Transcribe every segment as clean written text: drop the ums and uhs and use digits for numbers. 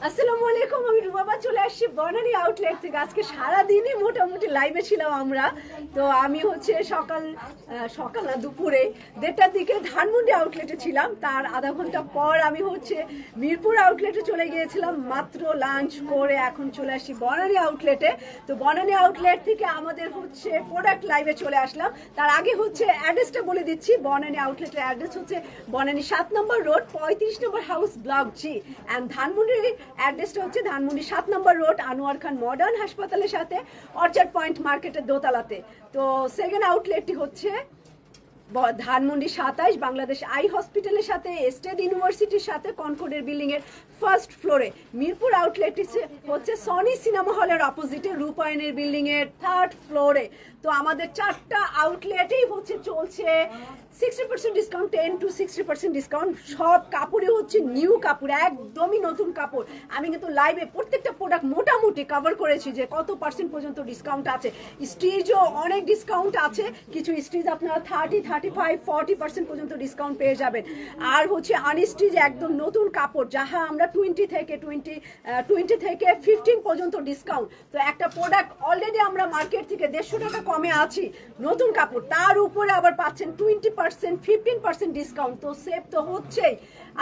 আসসালামু আলাইকুম, আমি রুবাবা চলে আসছি বনানী আউটলেট থেকে। আজকে সারাদিনই মোটামুটি লাইভে ছিলাম আমরা। তো আমি হচ্ছে সকাল না দুপুরে 1:30টার দিকে ধানমন্ডি আউটলেটে ছিলাম। তার আধা ঘন্টা পর আমি হচ্ছে মিরপুর আউটলেটে চলে গিয়েছিলাম। মাত্র লাঞ্চ করে এখন চলে আসছি বনানী আউটলেটে। তো বনানী আউটলেট থেকে আমাদের হচ্ছে প্রোডাক্ট লাইভে চলে আসলাম। তার আগে হচ্ছে অ্যাড্রেসটা বলে দিচ্ছি। বনানী আউটলেটের অ্যাড্রেস হচ্ছে Banani 7 number road 35 number house block G, and ধানমন্ডির অ্যাড্রেসটা হচ্ছে Dhanmondi 7 number road Anwar Khan modern হাসপাতালের সাথে অর্চার্ড পয়েন্ট মার্কেটের দোতলাতে। তো সেকেন্ড আউটলেটটি হচ্ছে ধানমন্ডি 27 বাংলাদেশ আই হসপিটালের সাথে স্টেট ইউনিভার্সিটির সাথে কনকর্ডের বিল্ডিং এর ফার্স্ট ফ্লোরে। মিরপুর আউটলেট হচ্ছে সনি সিনেমা হলের অপোজিটে রূপায়ণের বিল্ডিং এর 3rd ফ্লোরে। তো আমাদের 4টা আউটলেটেই হচ্ছে চলছে 60% ডিসকাউন্ট, 10 to 60% ডিসকাউন্ট। সব কাপড়ই হচ্ছে নিউ কাপড়, একদমই নতুন কাপড়। আমি কিন্তু লাইভে প্রত্যেকটা প্রোডাক্ট মোটামুটি কভার করেছি যে কত পার্সেন্ট পর্যন্ত ডিসকাউন্ট আছে। স্টিচও অনেক ডিসকাউন্ট আছে, কিছু স্টিচ আপনারা 30, 35, 40% পর্যন্ত ডিসকাউন্ট পেয়ে যাবেন। আর হচ্ছে আনস্টিচ একদম নতুন কাপড়, যাহা আমরা 20 থেকে 15 পর্যন্ত ডিসকাউন্ট। তো একটা প্রোডাক্ট অলরেডি আমরা মার্কেট থেকে 150 টাকা কমে আছি, নতুন কাপড়, তার উপরে আবার পাচ্ছেন 20%, 15% ডিসকাউন্ট। তো সেভ তো হচ্ছেই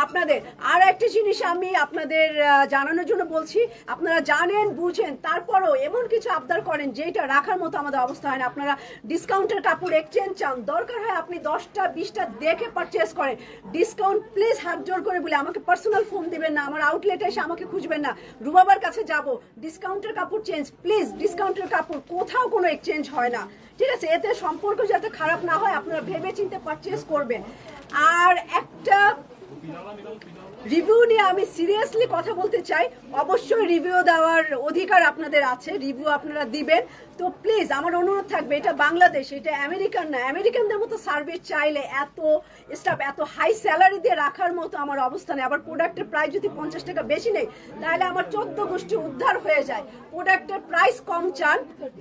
আপনাদের। আর একটা জিনিস আমি আপনাদের জানানোর জন্য বলছি, আপনারা জানেন বুঝেন, তারপরও এমন কিছু আবদার করেন যেটা রাখার মতো আমাদের অবস্থা হয় না। আপনারা ডিসকাউন্টের কাপড় এক্সচেঞ্জ চান, দরকার হয় আপনি 10টা 20টা দেখে পারচেস করেন। ডিসকাউন্ট প্লিজ হাত জোর করে বলে আমাকে পার্সোনাল ফোন দিবেন না, আমার আউটলেটে এসে আমাকে খুঁজবেন না, রুবাবার কাছে যাব। ডিসকাউন্টের কাপড় চেঞ্জ প্লিজ, ডিসকাউন্টের কাপড় কোথাও কোনো এক্সচেঞ্জ হয় না, ঠিক আছে? এতে সম্পর্ক যাতে খারাপ না হয় আপনারা ভেবে চিন্তে পারচেস করবেন। আর একটা রিভিউ নিয়ে আমি সিরিয়াসলি কথা বলতে চাই। অবশ্যই রিভিউ দেওয়ার অধিকার আপনাদের আছে, রিভিউ আপনারা দিবেন। তো প্লিজ আমার অনুরোধ থাকবে, এটা বাংলাদেশ, এটা আমেরিকান না। আমেরিকানদের মতো সার্ভিস চাইলে এত স্টাফ, এত হাই স্যালারি দিয়ে রাখার মতো আমার অবস্থা নেই। আবার প্রোডাক্টের প্রাইস যদি 50 টাকা বেশি নেই তাহলে আমার 14 গোষ্ঠী উদ্ধার হয়ে যায়। প্রোডাক্টের প্রাইস কম চান,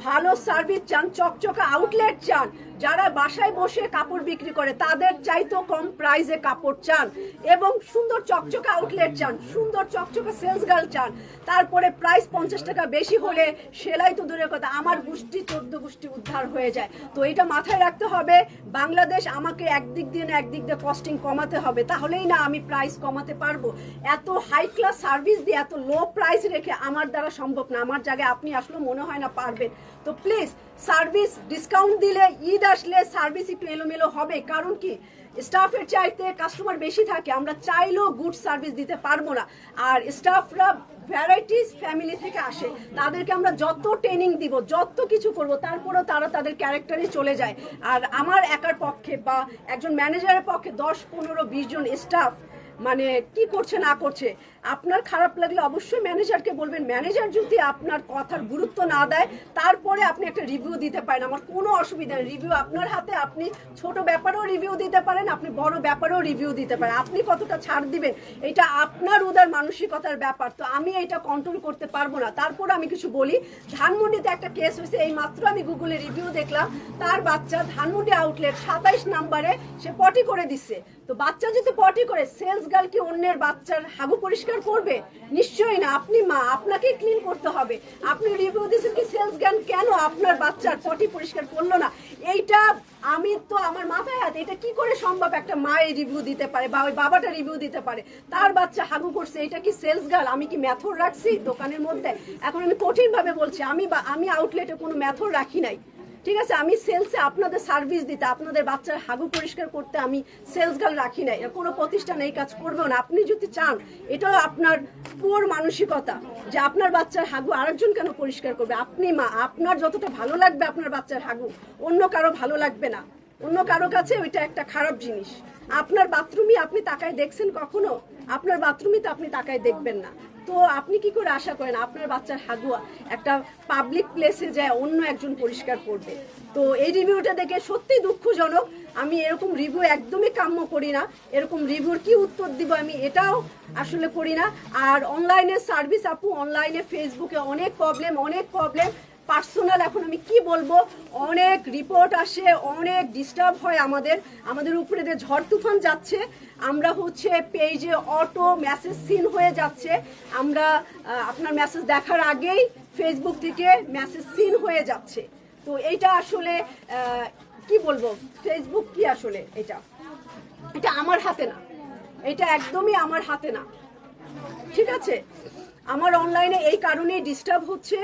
ভালো সার্ভিস চান, চকচকা আউটলেট চান, যারা বাসায় বসে কাপড় বিক্রি করে তাদের চাইতেও কম প্রাইসে কাপড় চান, এবং সুন্দর চকচকা আউটলেট চান, সুন্দর চকচকা সেলস গার্ল চান, তারপরে প্রাইস 50 টাকা বেশি হলে সেলাই তো দূরের কথা, আমার গোষ্ঠী 14 গোষ্ঠী উদ্ধার হয়ে যায়। তো এটা মাথায় রাখতে হবে। বাংলাদেশ আমাকে একদিক দিয়ে না একদিক দিয়ে কস্টিং কমাতে হবে, তাহলেই না আমি প্রাইস কমাতে পারবো। এত হাই ক্লাস সার্ভিস দিয়ে এত লো প্রাইস রেখে আমার দ্বারা সম্ভব না। আমার জায়গায় আপনি আসলে মনে হয় না পারবেন। তো প্লিজ সার্ভিস ডিসকাউন্ট দিলে, ঈদ আসলে সার্ভিস একটু এলোমেলো হবে। কারণ কি, স্টাফের চাইতে কাস্টমার বেশি থাকে, আমরা চাইলেও গুড সার্ভিস দিতে পারবো না। আর স্টাফরা ভ্যারাইটিস ফ্যামিলি থেকে আসে, তাদেরকে আমরা যত ট্রেনিং দিব, যত কিছু করব, তারপরেও তারা তাদের ক্যারেক্টারে চলে যায়। আর আমার একার পক্ষে বা একজন ম্যানেজারের পক্ষে 10, 15, 20 জন স্টাফ মানে কি করছে না করছে, আপনার খারাপ লাগলে অবশ্যই ম্যানেজারকে বলবেন। ম্যানেজার যদি আপনার কথার গুরুত্ব না দেয় তারপরে আপনি একটা রিভিউ দিতে পারেন, আমার কোনো অসুবিধা নেই। রিভিউ আপনার হাতে, আপনি ছোট ব্যাপারেও রিভিউ দিতে পারেন, আপনি বড় ব্যাপারেও রিভিউ দিতে পারেন। আপনি কতটা ছাড় দিবেন এটা আপনার উদার মানসিকতার ব্যাপার। তো আমি এটা কন্ট্রোল করতে পারবো না। তারপর আমি কিছু বলি, ধানমন্ডিতে একটা কেস হয়েছে, এই মাত্র আমি গুগলে রিভিউ দেখলাম, তার বাচ্চা ধানমন্ডি আউটলেট 27 নম্বরে সে পটি করে দিচ্ছে। তো বাচ্চা যদি পটি করে, সেলস গার্ল কি অন্যের বাচ্চার হাগু পরিষ্কার করবে? নিশ্চয়ই না। আপনি মা, আপনাকে ক্লিন করতে হবে। আপনি রিভিউ দিয়েছেন কি সেলস গার্ল কেন আপনার বাচ্চার পটি পরিষ্কার করলো না? এইটা আমি তো আমার মাথায় হাত, এটা কি করে সম্ভব একটা মা এই রিভিউ দিতে পারে বা ওই বাবাটা রিভিউ দিতে পারে তার বাচ্চা হাগু করছে? এটা কি সেলস গার্ল? আমি কি মেথড রাখছি দোকানের মধ্যে? এখন আমি কঠিন ভাবে বলছি, আমি আউটলেটে কোনো মেথড রাখি নাই, ঠিক আছে? আমি সেলসে আপনাদের সার্ভিস দিতে, আপনাদের বাচ্চার হাগু পরিষ্কার করতে আমি সেলস গার্ল রাখি নাই। কোনো প্রতিষ্ঠান এই কাজ করবেও না। আপনি যদি চান, এটাও আপনার পুয়ার মানসিকতা যে আপনার বাচ্চার হাগু আরেকজন কেন পরিষ্কার করবে? আপনি মা, আপনার যতটা ভালো লাগবে আপনার বাচ্চার হাগু, অন্য কারো ভালো লাগবে না। অন্য কারো কাছে ওইটা একটা খারাপ জিনিস। আপনার বাথরুমই আপনি তাকায় দেখছেন কখনো? আপনার বাথরুমই তো আপনি তাকায় দেখবেন না। তো আপনি কি করে আশা করেন আপনার বাচ্চার হাগুয়া একটা পাবলিক প্লেসে যায় অন্য একজন পরিষ্কার করবে? তো এই রিভিউটা দেখে সত্যি দুঃখজনক। আমি এরকম রিভিউ একদমই কাম্য করি না। এরকম রিভিউর কি উত্তর দিব আমি এটাও আসলে করি না। আর অনলাইনে সার্ভিস আপু, অনলাইনে ফেসবুকে অনেক প্রবলেম পার্সোনাল, এখন আমি কি বলবো, অনেক রিপোর্ট আসে, অনেক ডিস্টার্ব হয় আমাদের উপরে যে ঝড় তুফান যাচ্ছে। আমরা হচ্ছে পেজে অটো মেসেজ সিন হয়ে যাচ্ছে। আমরা আপনার মেসেজ দেখার আগেই ফেসবুক থেকে মেসেজ সিন হয়ে যাচ্ছে। তো এইটা আসলে কি বলবো, ফেসবুক কি আসলে এটা আমার হাতে না, এটা একদমই আমার হাতে না, ঠিক আছে? আমার অনলাইনে এই কারণেই ডিস্টার্ব হচ্ছে।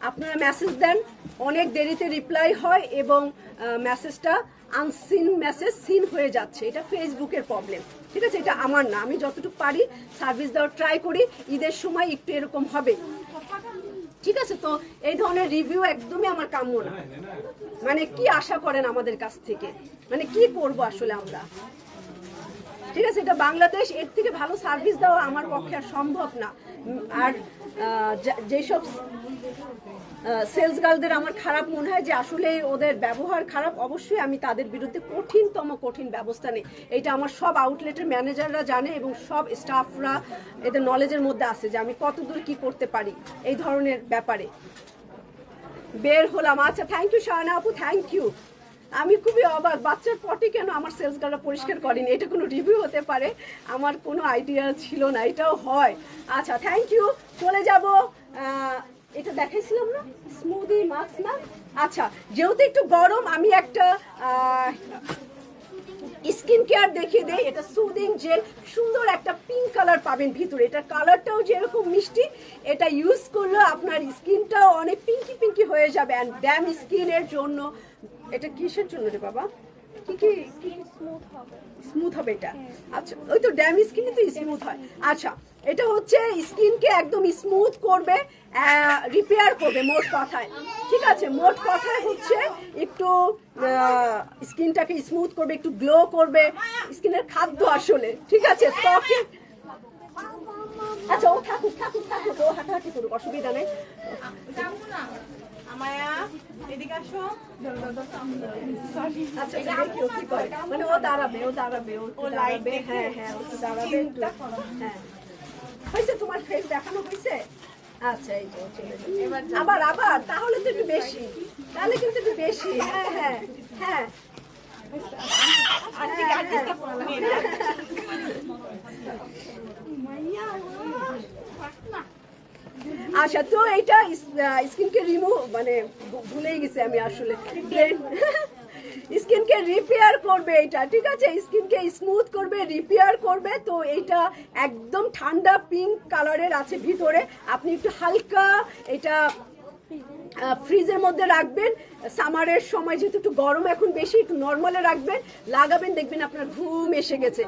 আপনারা মেসেজ দেন, অনেক দেরিতে রিপ্লাই হয় এবং মেসেজটা আনসিন মেসেজ সিন হয়ে যাচ্ছে। এটা ফেসবুকের প্রবলেম, ঠিক আছে? এটা আমার না। আমি যতটুকু পারি সার্ভিস দেওয়ার ট্রাই করি। ঈদের সময় একটু এরকম হবে, ঠিক আছে? তো এই ধরনের রিভিউ একদমই আমার কাম্য না। মানে কি আশা করেন আমাদের কাছ থেকে? মানে কি করব আসলে আমরা, ঠিক আছে? এটা বাংলাদেশ, এর থেকে ভালো সার্ভিস দেওয়া আমার পক্ষে আর সম্ভব না। আর যেসব সেলস গার্লদের আমার খারাপ মনে হয় যে আসলে ওদের ব্যবহার খারাপ, অবশ্যই আমি তাদের বিরুদ্ধে কঠিন ব্যবস্থা নেই। এটা আমার সব আউটলেটের ম্যানেজাররা জানে এবং সব স্টাফরা এদের নলেজের মধ্যে আছে যে আমি কতদূর কি করতে পারি এই ধরনের ব্যাপারে। বের হলাম। আচ্ছা, থ্যাংক ইউ শাহানা আপু, থ্যাংক ইউ। আমি খুবই অবাক, বাচ্চার পটি কেন আমার সেলস গার্লরা পরিষ্কার করেনি? এটা কোনো রিভিউ হতে পারে? আমার কোনো আইডিয়া ছিল না এটাও হয়। আচ্ছা, থ্যাংক ইউ। চলে যাব, এটা দেখাইছিলাম না স্মুদি মাস্ক না? আচ্ছা, যেহেতু একটু গরম আমি একটা স্কিন কেয়ার দেখিয়ে দেয়। এটা সুদিং জেল, সুন্দর একটা পিঙ্ক কালার পাবেন ভিতরে। এটা কালারটাও যেরকম মিষ্টি, এটা ইউজ করলে আপনার স্কিনটাও অনেক পিঙ্কি হয়ে যাবে। অ্যান্ড ড্যাম স্কিনের জন্য এটা কিসের জন্য রে বাবা? কি স্মুথ হবে এটা? আচ্ছা, ওই তো ড্যাম স্কিন তো স্মুথ হয়। আচ্ছা, এটা হচ্ছে স্কিনকে একদম স্মুথ করবে, রিপেয়ার করবে মোট কথায়, ঠিক আছে? মোট কথায় হচ্ছে একটু স্কিনটাকে স্মুথ করবে, একটু গ্লো করবে। স্কিনের খাদ্য আসলে, ঠিক আছে? ত্বকে আচ্ছা, ও থাকুক, ও হাঁটাহাঁটি করুক, অসুবিধা নেই। আচ্ছা, দেখি ও কি করে। মানে ও দাঁড়াবে, হ্যাঁ, ও তো দাঁড়াবে একটু। হ্যাঁ, হয়েছে, তোমার ফেস দেখানো হয়েছে? আচ্ছা, এই যে চলে যাবে। আবার তাহলে তো একটু বেশি, তাহলে কিন্তু একটু বেশি। হ্যাঁ। আচ্ছা, তো এইটা স্কিনকে রিমুভ, মানে ভুলেই গেছি আমি আসলে, স্কিনকে রিপেয়ার করবে এটা, ঠিক আছে? স্কিনকে স্মুথ করবে, রিপেয়ার করবে। তো এইটা একদম ঠান্ডা পিঙ্ক কালারের আছে ভিতরে। আপনি একটু হালকা এটা ফ্রিজের মধ্যে রাখবেন। সামারের সময় যেহেতু একটু গরম এখন বেশি, একটু নর্মালে রাখবেন, লাগাবেন, দেখবেন আপনার ঘুম এসে গেছে।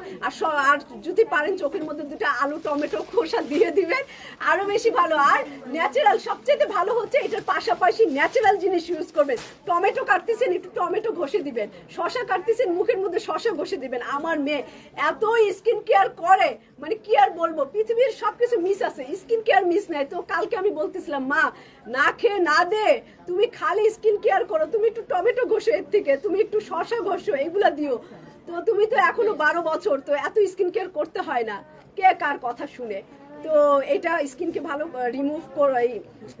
আর যদি পারেন চোখের মধ্যে দুটো আলু টমেটো খোসা দিয়ে দিবেন, আরো বেশি ভালো। আর ন্যাচারাল সবচেয়ে ভালো হচ্ছে এটার পাশাপাশি ন্যাচারাল জিনিস ইউজ করবেন। টমেটো কাটতেছেন, একটু টমেটো ঘষে দিবেন। শশা কাটতেছেন, মুখের মধ্যে শশা ঘষে দিবেন। আমার মেয়ে এত স্কিন কেয়ার করে, মানে কি আর বলবো, পৃথিবীর সবকিছু মিস আছে, স্কিন কেয়ার মিস নাই। তো কালকে আমি বলতেছিলাম, মা না খেয়ে না দে, তুমি খালি স্কিন কেয়ার করো, তুমি একটু টমেটো ঘষো, এর থেকে তুমি একটু শশা ঘষো, এগুলা দিও। তো তুমি তো এখনো 12 বছর, তো এত স্কিন কেয়ার করতে হয় না, কে কার কথা শুনে। তো এটা স্কিনকে ভালো রিমুভ করে,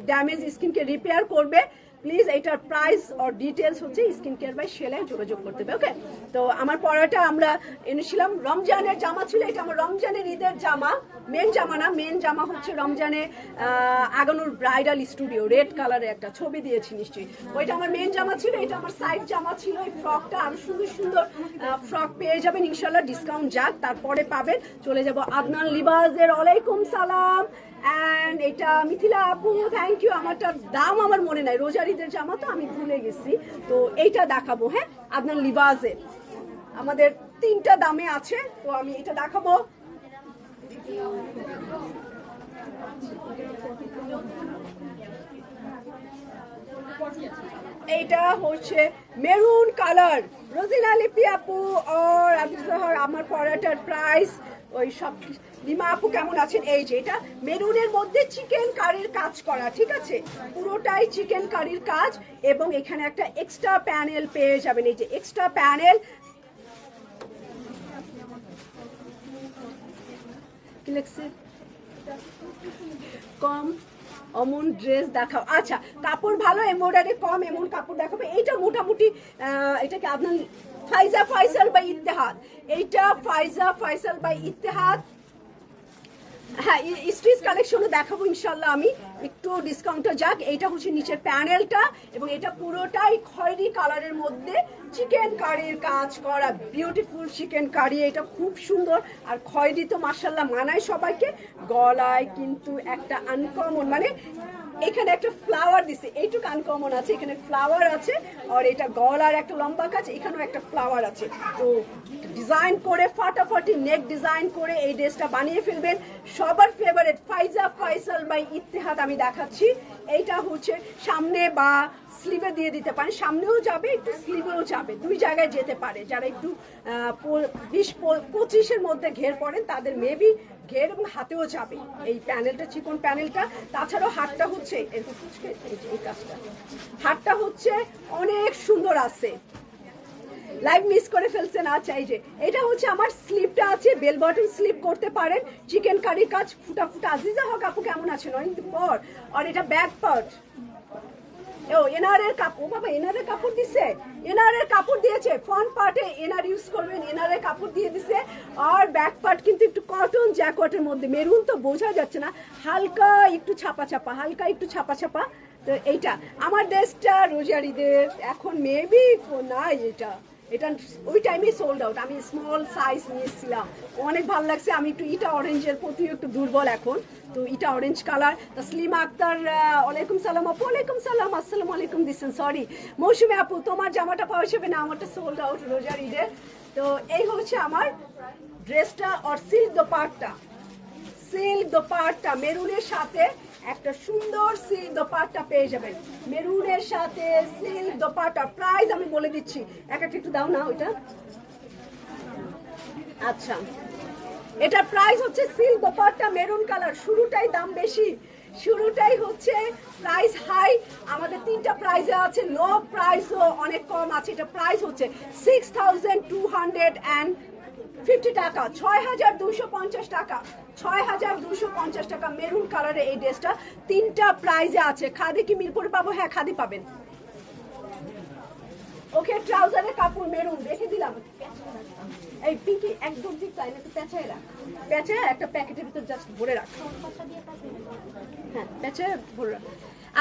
ড্যামেজ স্কিনকে রিপেয়ার করবে। প্লিজ এটার প্রাইস আর ডিটেলস হচ্ছে স্কিন কেয়ার বাই শেলে যোগাযোগ করতে হবে। ওকে, তো আমার পরাটা আমরা এনেছিলাম, রমজানের জামা ছিল, এটা আমার রমজানের ঈদের জামা, মেন জামা না, মেন জামা হচ্ছে রমজানে আগানুর ব্রাইডাল স্টুডিও রেড কালারের একটা ছবি দিয়েছি নিশ্চয়ই, ওইটা আমার মেন জামা ছিল। এটা আমার সাইড জামা ছিল। এই ফ্রকটা আরো সুন্দর সুন্দর ফ্রক পেয়ে যাবেন ইনশাল্লাহ, ডিসকাউন্ট যাক তারপরে পাবেন। চলে যাব আদনান লিবাসের, ওয়ালাইকুম সালাম। অ্যান্ড এটা মিথিলা আপু, থ্যাংক ইউ। আমারটার দাম আমার মনে নাই, রোজার ঈদের জামা তো আমি ভুলে গেছি, তো এইটা দেখাবো। হ্যাঁ, আদনান লিবাসের আমাদের 3টা দামে আছে, তো আমি এটা দেখাবো। এইটা হচ্ছে মেরুন কালার, রোজিনা লিপি আপু আর আমার পরাটার প্রাইস ওই সব। লিমা আপু কেমন আছেন? এই যে এটা মেরুনের মধ্যে চিকেন কারির কাজ করা, ঠিক আছে, পুরোটাই চিকেন কারির কাজ, এবং এখানে একটা এক্সট্রা প্যানেল পেয়ে যাবেন। এই যে এক্সট্রা প্যানেল, কি লিখছে কম অমন ড্রেস দেখাও। আচ্ছা, কাপড় ভালো, এমব্রয়ডারি কম, এমন কাপড় দেখাবো। এইটা মোটামুটি এটাকে আপনার ফাইজা ফয়সাল বাই ইত্তেহাদ, এইটা ফাইজা ফয়সাল বাই ইত্তেহাদ। হ্যাঁ, স্ট্রিচ কালেকশনও দেখাবো ইনশাল্লাহ আমি, একটু ডিসকাউন্টটা যাক। এইটা হচ্ছে নিচের প্যানেলটা, এবং এটা পুরোটাই খয়েরি কালারের মধ্যে চিকেন কারির কাজ করা, বিউটিফুল চিকেন কারি। এটা খুব সুন্দর, আর খয়েরি তো মাশাল্লাহ মানায় সবাইকে। গলায় কিন্তু একটা আনকমন, মানে এখানে একটা ফ্লাওয়ার দিছে, এইটুকু আনকমন আছে, এখানে ফ্লাওয়ার আছে, আর এটা গলার একটা লম্বা কাজ, এখানেও একটা ফ্লাওয়ার আছে। তো ডিজাইন করে ফাটাফাটি নেক ডিজাইন করে এই ড্রেসটা বানিয়ে ফেলবেন। সবার ফেভারিট ফাইজা ফয়সাল বাই ইত্তেহাদ আমি দেখাচ্ছি। এইটা হচ্ছে সামনে বা স্লিভে দিয়ে দিতে পারেন, সামনেও যাবে একটু স্লিভেও যাবে, দুই জায়গায় যেতে পারে। যারা একটু 20-25-এর মধ্যে ঘের পড়েন তাদের মেবি ঘের এবং হাতেও যাবে এই প্যানেলটা, চিকন প্যানেলটা। তাছাড়াও হাতটা হচ্ছে এই কাজটা, হাতটা হচ্ছে অনেক সুন্দর আছে। লাইভ মিস করে ফেলছেন। আচ্ছা, এই যে এটা হচ্ছে আমার স্লিপটা আছে, বেল বটন স্লিপ করতে পারেন, চিকেন কারির কাজ, ফুটা ফুটা। আজিজা হক আপু কেমন আছেন? অনেকদিন পর। আর এটা ব্যাক পার্ট, ও এনারের কাপড়, বাবা এনারের কাপড় দিছে, এনারের কাপড় দিয়েছে। ফ্রন্ট পার্টে এনার ইউজ করবেন, এনারের কাপড় দিয়ে দিছে। আর ব্যাক পার্ট কিন্তু একটু কটন জ্যাকেটের মধ্যে, মেরুন তো বোঝা যাচ্ছে না, হালকা একটু ছাপা ছাপা, হালকা একটু ছাপা ছাপা। তো এইটা আমার ড্রেসটা রোজার ঈদের, এখন মেবি নাই এটা, এটা ওই টাইমে সোল্ড আউট। আমি স্মল সাইজ নিয়েছিলাম, অনেক ভালো লাগছে। আমি একটু ইটা অরেঞ্জের প্রতি একটু দুর্বল এখন, তো ইটা অরেঞ্জ কালার। তসলিমা আক্তার, ওয়ালাইকুম সালাম আপু। ওয়ালাইকুম সালাম, আসসালামু আলাইকুম দিচ্ছেন, সরি। মৌসুমী আপু, তোমার জামাটা পাওয়া যাবে না, আমারটা সোল্ড আউট রোজার ঈদের। তো এই হচ্ছে আমার ড্রেসটা। আর সিল্ক দোপাট্টা, সিল্ক দোপাট্টা মেরুনের সাথে একটা সুন্দর সিল্ক দোপাট্টা পেয়ে যাবেন, মেরুনের সাথে সিল্ক দোপাট্টা। প্রাইস আমি বলে দিচ্ছি, একটা একটু দাও না ওইটা। আচ্ছা, এটার প্রাইস হচ্ছে সিল্ক দোপাট্টা মেরুন কালার, শুরুটাই দাম বেশি, শুরুটাই হচ্ছে প্রাইস হাই। আমাদের 3টা প্রাইসে আছে, লো প্রাইসও অনেক কম আছে। এটা প্রাইস হচ্ছে 6250 টাকা, 6250 টাকা, 6250 টাকা মেরুন কালারে এই ড্রেসটা। 3টা প্রাইজে আছে। খাদি কি মিরপুরে পাবো? হ্যাঁ, খাদি পাবেন। ওকে, ট্রাউজারের কাপড় মেরুন রেখে দিলাম। এই পিঙ্কি একদম ঠিক তাই না, একটু পেঁচায় রাখ, পেঁচায় একটা প্যাকেটের ভিতর জাস্ট ভরে রাখ। হ্যাঁ, পেঁচায় ভরে রাখ।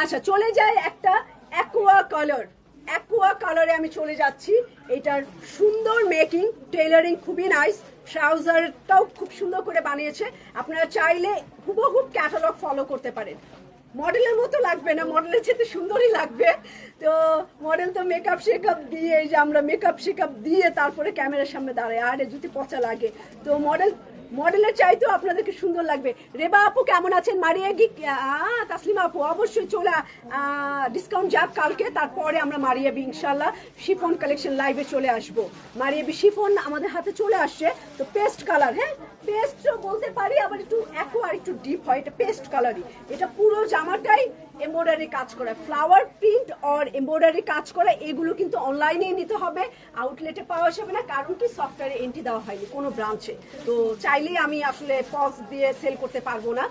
আচ্ছা, চলে যায় একটা অ্যাকোয়া কালার, অ্যাকোয়া কালারে আমি চলে যাচ্ছি। এটার সুন্দর মেকিং, টেইলারিং খুবই নাইস, ট্রাউজারটাও খুব সুন্দর করে বানিয়েছে। আপনারা চাইলে হুবহুব ক্যাটালগ ফলো করতে পারেন। মডেলের মতো লাগবে না, মডেলের চেয়ে সুন্দরই লাগবে। তো মডেল তো মেকআপ শেকআপ দিয়ে, এই যে আমরা মেকআপ শেকআপ দিয়ে তারপরে ক্যামেরার সামনে দাঁড়ায়, আরে যদি পচা লাগে। তো মডেলের চাইতেও আপনাদেরকে সুন্দর লাগবে। রেবা আপু কেমন আছেন? মারিয়া গি, তাসলিমা আপু অবশ্যই চলে, ডিসকাউন্ট যাক কালকে, তারপরে আমরা মারিয়াবি ইনশাল্লাহ শিফন কালেকশন লাইভে চলে আসবো। মারিয়াবি শিফন আমাদের হাতে চলে আসছে। তো পেস্ট কালার, হ্যাঁ পেস্ট বলতে পারি, আবার একটু অ্যাকোয়া আর একটু ডিপ হয়, এটা পেস্ট কালারই। এটা পুরো জামাটাই এমব্রয়ডারি কাজ করা, ফ্লাওয়ার প্রিন্ট আর এমব্রয়ডারি কাজ করা। এগুলো কিন্তু অনলাইনেই নিতে হবে, আউটলেটে পাওয়া যাবে না, কারণ কি সফটওয়্যারে এন্ট্রি দেওয়া হয়নি কোনো ব্রাঞ্চে। তো চাইলেই আমি আসলে পজ দিয়ে সেল করতে পারবো না।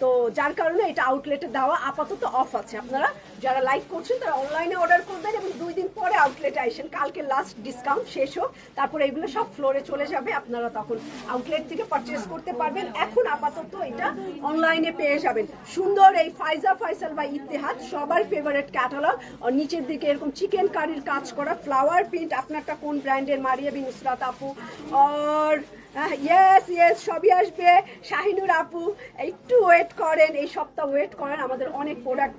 তো যার কারণে এটা আউটলেটে দেওয়া আপাতত অফ আছে। আপনারা যারা লাইক করছেন তারা অনলাইনে অর্ডার করবেন এবং 2 দিন পরে আউটলেটে আসেন, কালকে লাস্ট ডিসকাউন্ট শেষ হোক, তারপরে এগুলো সব ফ্লোরে চলে যাবে, আপনারা তখন আউটলেট থেকে পারচেস করতে পারবেন। এখন আপাতত এটা অনলাইনে পেয়ে যাবেন। সুন্দর এই ফাইজা ফাইসাল বা ইত্তেহাদ সবার ফেভারিট ক্যাটালগ, আর নিচের দিকে এরকম চিকেন কারির কাজ করা ফ্লাওয়ার প্রিন্ট। আপনারটা কোন ব্র্যান্ডের? মারিয়া বিন নুসরাত আপু, আর ইয়েস সবই আসবে। শাহিনুর আপু একটু ওয়েট করেন, এই সপ্তাহ ওয়েট করেন, আমাদের অনেক প্রোডাক্ট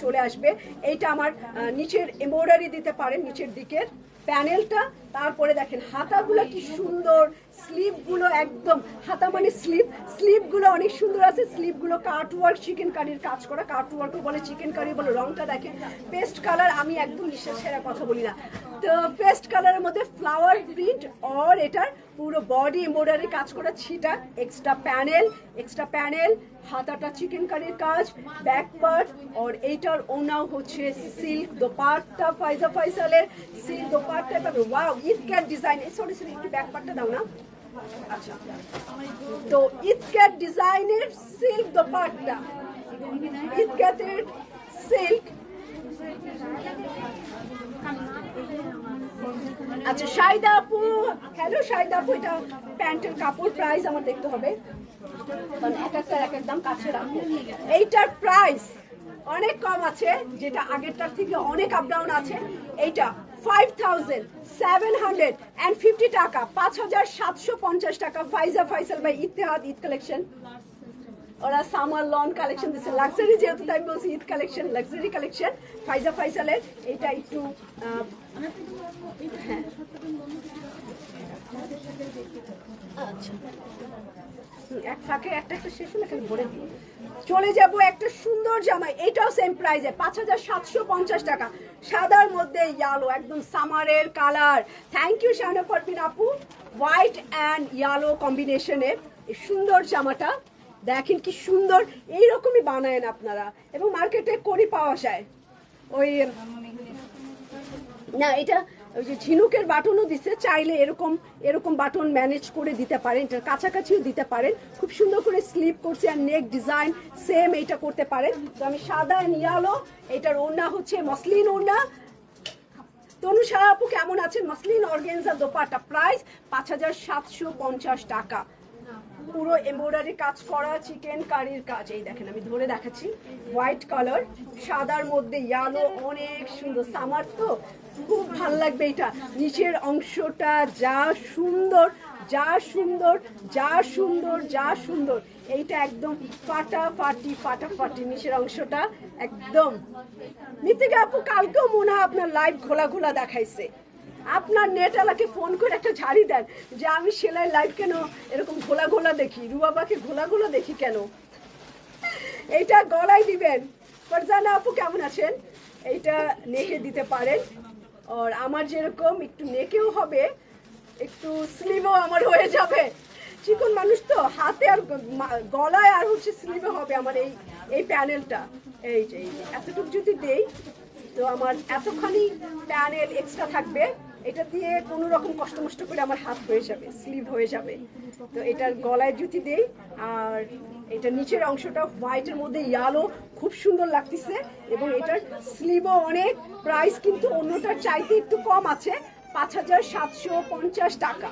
চলে আসবে। এইটা আমার নিচের এমব্রয়ডারি দিতে পারেন, নিচের দিকের প্যানেলটা। তারপরে দেখেন হাতাগুলো কি সুন্দর, স্লিভগুলো একদম হাতা মানে স্লিভগুলো অনেক সুন্দর আছে। স্লিভগুলো কাট ওয়ার্ক, চিকেন কারির কাজ করা, কাট ওয়ার্কও বলে চিকেন কারি বলে। রংটা দেখেন পেস্ট কালার, আমি একদম বিশ্বাস সেরা কথা বলি না, তো পেস্ট কালারের মধ্যে ফ্লাওয়ার প্রিন্ট, আর এটার পুরো বডি এমব্রয়ডারি কাজ করা ছিটা, এক্সট্রা প্যানেল, হাতাটা চিকেন কারির কাজ, ব্যাক পার্ট, আর এইটার ওনাও হচ্ছে সিল্ক দোপাট্টা, ফাইজা ফাইসালের সিল্ক দোপাট্টা পাবে। Wow, Eid cat design, sorry একটু ব্যাক পার্টটা দাও না। আচ্ছা, তো ঈদ ক্যাট ডিজাইনের সিল্ক দোপাট্টা, ঈদ ক্যাটের সিল্ক। আচ্ছা শাহিদা আপু, হ্যালো শাহিদা আপু, এটা প্যান্টের কাপড়, প্রাইস আমার দেখতে হবে কারণ এক একটার এক এক দাম, কাছে রাখবো। এইটার প্রাইস অনেক কম আছে, যেটা আগেরটার থেকে অনেক আপ ডাউন আছে। এইটা 5750 টাকা, 5750 টাকা। ফাইজা ফাইসাল বাই ইত্তেহাদ ঈদ কালেকশন, ওরা সামার লন কালেকশন দিচ্ছে, লাক্সারি যেহেতু তাই বলছি, ঈদ কালেকশন, লাক্সারি কালেকশন ফাইজা ফাইসালের। এটা একটু হ্যাঁ আচ্ছা, এক ফাঁকে একটা শেষ হলে খালি ভরে দিই। চলে যাব একটা সুন্দর জামাই, এটাও সেম প্রাইসে 5750 টাকা, সাদার মধ্যে ইয়ালো, একদম সামারের colour. Thank you Shahana Parvin আপু, হোয়াইট অ্যান্ড ইয়ালো কম্বিনেশনে এই সুন্দর জামাটা দেখেন কি সুন্দর, এইরকমই বানায়েন আপনারা, এবং মার্কেটে করি পাওয়া যায়। ওই না, এটা ওই যে ঝিনুকের বাটনও দিচ্ছে, চাইলে এরকম বাটন ম্যানেজ করে দিতে পারেন, এটার কাছাকাছিও দিতে পারেন। খুব সুন্দর করে স্লিপ করছে, আর নেক ডিজাইন সেম এইটা করতে পারেন। তো আমি সাদা ইয়ালো, এটার ওড়না হচ্ছে মসলিন ওড়না। তনুষা আপু কেমন আছেন? মসলিন অর্গানজা দোপাট্টা, প্রাইস 5750 টাকা, পুরো এমব্রয়ডারি কাজ করা, চিকেন কারির কাজ। এই দেখেন আমি ধরে দেখাচ্ছি, হোয়াইট কালার সাদার মধ্যে ইয়ালো, অনেক সুন্দর, সামার তো খুব ভাল লাগবে। এটা নিচের অংশটা যা সুন্দর, এইটা একদম ফাটাফাটি নিচের অংশটা একদম। মিতিকা আপু কালকেও মনে হয় আপনার লাইভ খোলা দেখাইছে, আপনার নেটওয়ালাকে ফোন করে একটা ঝাড়ি দেন যে আমি সেলাই লাইভ কেন এরকম ঘোলা দেখি, রুবাবাকে ঘোলা দেখি কেন। এইটা গলায় দিবেন। ফারজানা আপু কেমন আছেন? এইটা নেকে দিতে পারেন, আর আমার যেরকম একটু নেকেও হবে, একটু স্লিভও আমার হয়ে যাবে, চিকন মানুষ তো, হাতে আর গলায় আর হচ্ছে স্লিভে হবে আমার এই প্যানেলটা। এই যে এতটুকু যদি দেই তো আমার এতখানি প্যানেল এক্সট্রা থাকবে, এটা দিয়ে কোনো রকম কষ্ট করে আমার হাত হয়ে যাবে, স্লিভ হয়ে যাবে। তো এটার গলায় জুতি দেই, আর এটা নিচের অংশটা হোয়াইটের মধ্যে ইয়ালো, খুব সুন্দর লাগতেছে, এবং এটার স্লিভও অনেক। প্রাইস কিন্তু অন্যটার চাইতে একটু কম আছে, 5750 টাকা।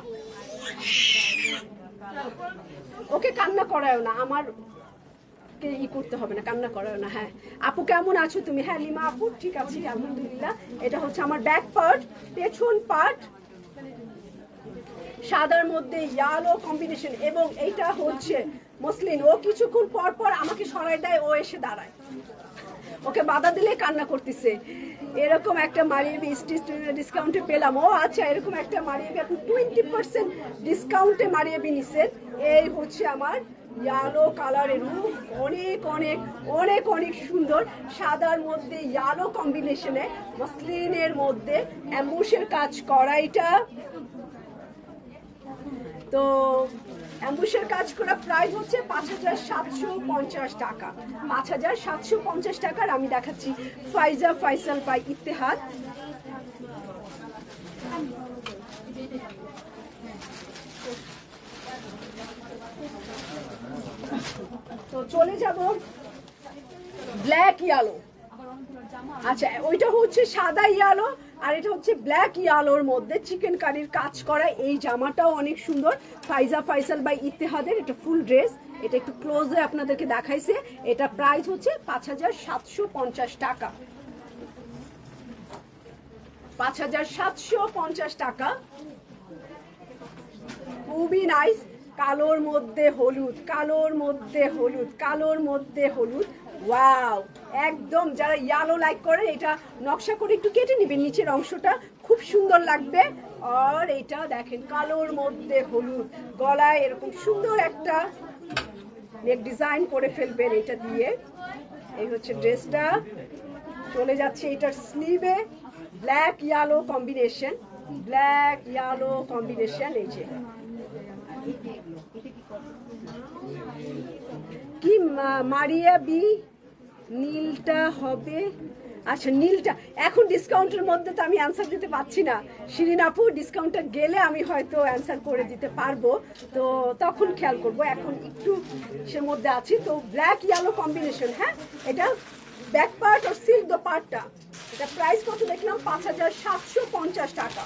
ওকে কান্না করায় না, আমার করতে হবে না, কান্না করাও না। হ্যাঁ আপু কেমন আছো তুমি? হ্যাঁ লিমা আপু ঠিক আছে আলহামদুলিল্লাহ। এটা হচ্ছে আমার ব্যাক পার্ট, পেছন পার্ট সাদার মধ্যে ইয়ালো কম্বিনেশন, এবং এইটা হচ্ছে মসলিন। ও কিছুক্ষণ পর আমাকে সরাই দেয়, ও এসে দাঁড়ায়, ওকে বাধা দিলে কান্না করতেছে। এরকম একটা মারিয়ে ডিসকাউন্টে পেলাম, ও আচ্ছা এরকম একটা মারিয়ে আপনি 20% ডিসকাউন্টে মারিয়ে নিছেন। এই হচ্ছে আমার ইয়ালো কালারের রূপ, অনেক সুন্দর, সাদার মধ্যে ইয়ালো কম্বিনেশনে মসলিনের মধ্যে অ্যাম্বুশের কাজ করা। এটা তো অ্যাম্বুশের কাজ করা, প্রাইস হচ্ছে 5750 টাকা, 5750 টাকার। আমি দেখাচ্ছি ফাইজা ফাইসাল বাই ইত্তেহাদ। তো চলে যাব ব্ল্যাক ইয়ালো। আচ্ছা, ওইটা হচ্ছে সাদা ইয়ালো আর এটা হচ্ছে ব্ল্যাক ইয়ালোর মধ্যে চিকেন কারির কাজ করা। এই জামাটাও অনেক সুন্দর, ফাইজা ফাইসাল বাই ইত্তেহাদের, এটা ফুল ড্রেস। এটা একটু ক্লোজে আপনাদেরকে দেখাইছে। এটা প্রাইস হচ্ছে 5750 টাকা, 5750 টাকা। খুবই নাইস, কালোর মধ্যে হলুদ, কালোর মধ্যে হলুদ, কালোর মধ্যে হলুদ। ওয়াও, একদম যারা ইয়ালো লাইক করে এটা নকশা করে একটু কেটে নেবেন নিচের অংশটা, খুব সুন্দর লাগবে। আর এটা দেখেন কালোর মধ্যে হলুদ, গলায় এরকম সুন্দর একটা নেক ডিজাইন করে ফেলবেন এটা দিয়ে। এই হচ্ছে ড্রেসটা। চলে যাচ্ছে এটার স্লিভে black yellow combination, black yellow combination. এই যে কি মারিয়া বি নীলটা হবে। আচ্ছা, নীলটা এখন ডিসকাউন্টের মধ্যে তো আমি অ্যান্সার দিতে পারছি না শিরিন আপু, ডিসকাউন্টটা গেলে আমি হয়তো অ্যান্সার করে দিতে পারবো, তো তখন খেয়াল করব। এখন একটু সে মধ্যে আছি। তো ব্ল্যাক ইয়ালো কম্বিনেশন। হ্যাঁ, এটা ব্যাক পার্ট আর সিল্ক দোপাট্টা। এটা প্রাইস কত দেখলাম? 5750 টাকা।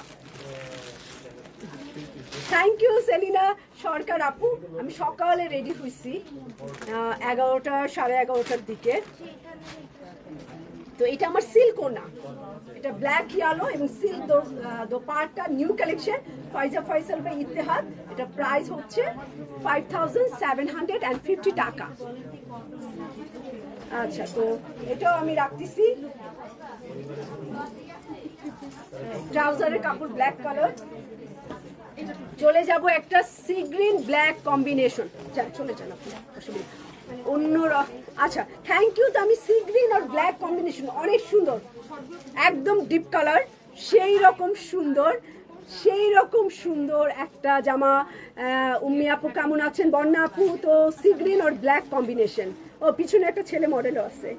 থ্যাংক ইউ সেলিনা সরকার আপু। আমি সকালে রেডি হয়েছি 11টা 11:30টার দিকে। তো এটা আমার সিল্কও না, এটা ব্ল্যাক ইয়ালো এবং silk dupatta, new collection, Faiza Faisal by ইত্তেহাদ। এটা প্রাইস হচ্ছে 5750 টাকা। আচ্ছা, তো এটাও আমি রাখতেছি। ট্রাউজারের কাপড় ব্ল্যাক কালার। চলে যাব একটা সি গ্রিন ব্ল্যাক কম্বিনেশন। চলে যান আপনি, অসুবিধা অন্য। আচ্ছা, থ্যাংক ইউ। তো আমি সি গ্রিন আর ব্ল্যাক কম্বিনেশন অনেক সুন্দর, একদম ডিপ কালার, সেই রকম সুন্দর, সেই রকম সুন্দর একটা জামা। উম্মি আপু কেমন আছেন? বন্যা আপু। তো সি গ্রিন আর ব্ল্যাক কম্বিনেশন। ও পিছনে একটা ছেলে মডেলও আছে,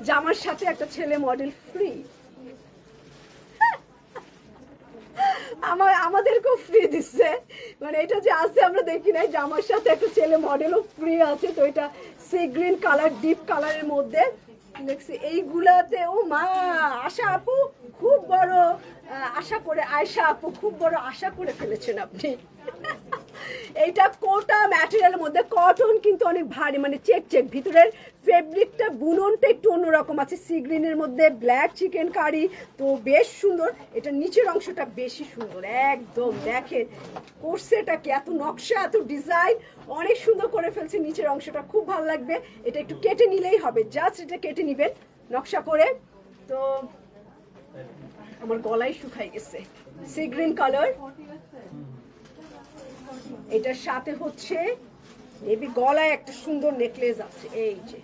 জামার সাথে একটা ছেলে মডেল ফ্রি। আমাদেরকেও ফ্রি দিচ্ছে, মানে এটা যে আছে আমরা দেখি নাই, জামার সাথে একটা ছেলে মডেলও ফ্রি আছে। তো এটা সি গ্রিন কালার, ডিপ কালারের মধ্যে দেখছি এইগুলাতে। ও মা, আশা আপু খুব বড় আশা করে, আয়শা আপু খুব বড় আশা করে ফেলেছেন আপনি। এইটা কোটা ম্যাটেরিয়ালের মধ্যে, কটন কিন্তু অনেক ভারী, মানে চেক চেক, ভিতরের ফেব্রিকটা বুননটা একটু অন্যরকম আছে। সি গ্রিনের মধ্যে ব্ল্যাক চিকেন কারি, তো বেশ সুন্দর। এটা নিচের অংশটা বেশি সুন্দর, একদম দেখেন কোর্সেটা কি, এত নকশা, এত ডিজাইন, অনেক সুন্দর করে ফেলছে নিচের অংশটা, খুব ভালো লাগবে। এটা একটু কেটে নিলেই হবে, জাস্ট এটা কেটে নিবেন নকশা করে। তো আমার গলায় শুকাই গেছে। সি গ্রিন কালার, এটার সাথে হচ্ছে এবি গলায় একটা সুন্দর নেকলেস আছে। এই যে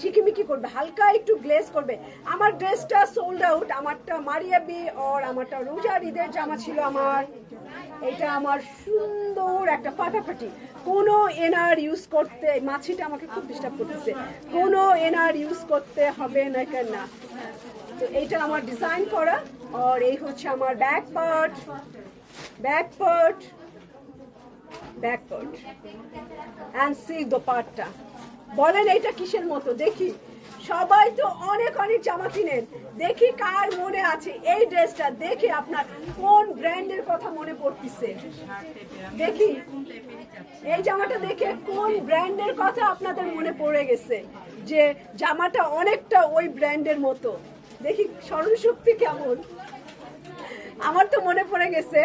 চিকিমিকি করবে, হালকা একটু গ্লেজ করবে। আমার ড্রেসটা সোল্ড আউট, আমারটা মারিয়া বি আর আমারটা রোজার ঈদের জামা ছিল আমার। এটা আমার সুন্দর একটা ফাটাফাটি, কোনো এনার ইউজ করতে, মাছিটা আমাকে খুব ডিস্টার্ব করতেছে, কোনো এনার ইউজ করতে হবে না কেন না। তো এইটা আমার ডিজাইন করা। আর এই হচ্ছে আমার back part, back part, back part and sea dupatta. বলেন এইটা কিসের মতো? দেখি, সবাই তো অনেক অনেক জামা কিনেন, দেখি কার মনে আছে এই ড্রেসটা, দেখি আপনার কোন ব্র্যান্ডের কথা মনে পড়তেছে। দেখি এই জামাটা দেখে কোন ব্র্যান্ডের কথা আপনাদের মনে পড়ে গেছে, যে জামাটা অনেকটা ওই ব্র্যান্ডের মতো। দেখি স্মরণ শক্তি কেমন। আমার তো মনে পড়ে গেছে,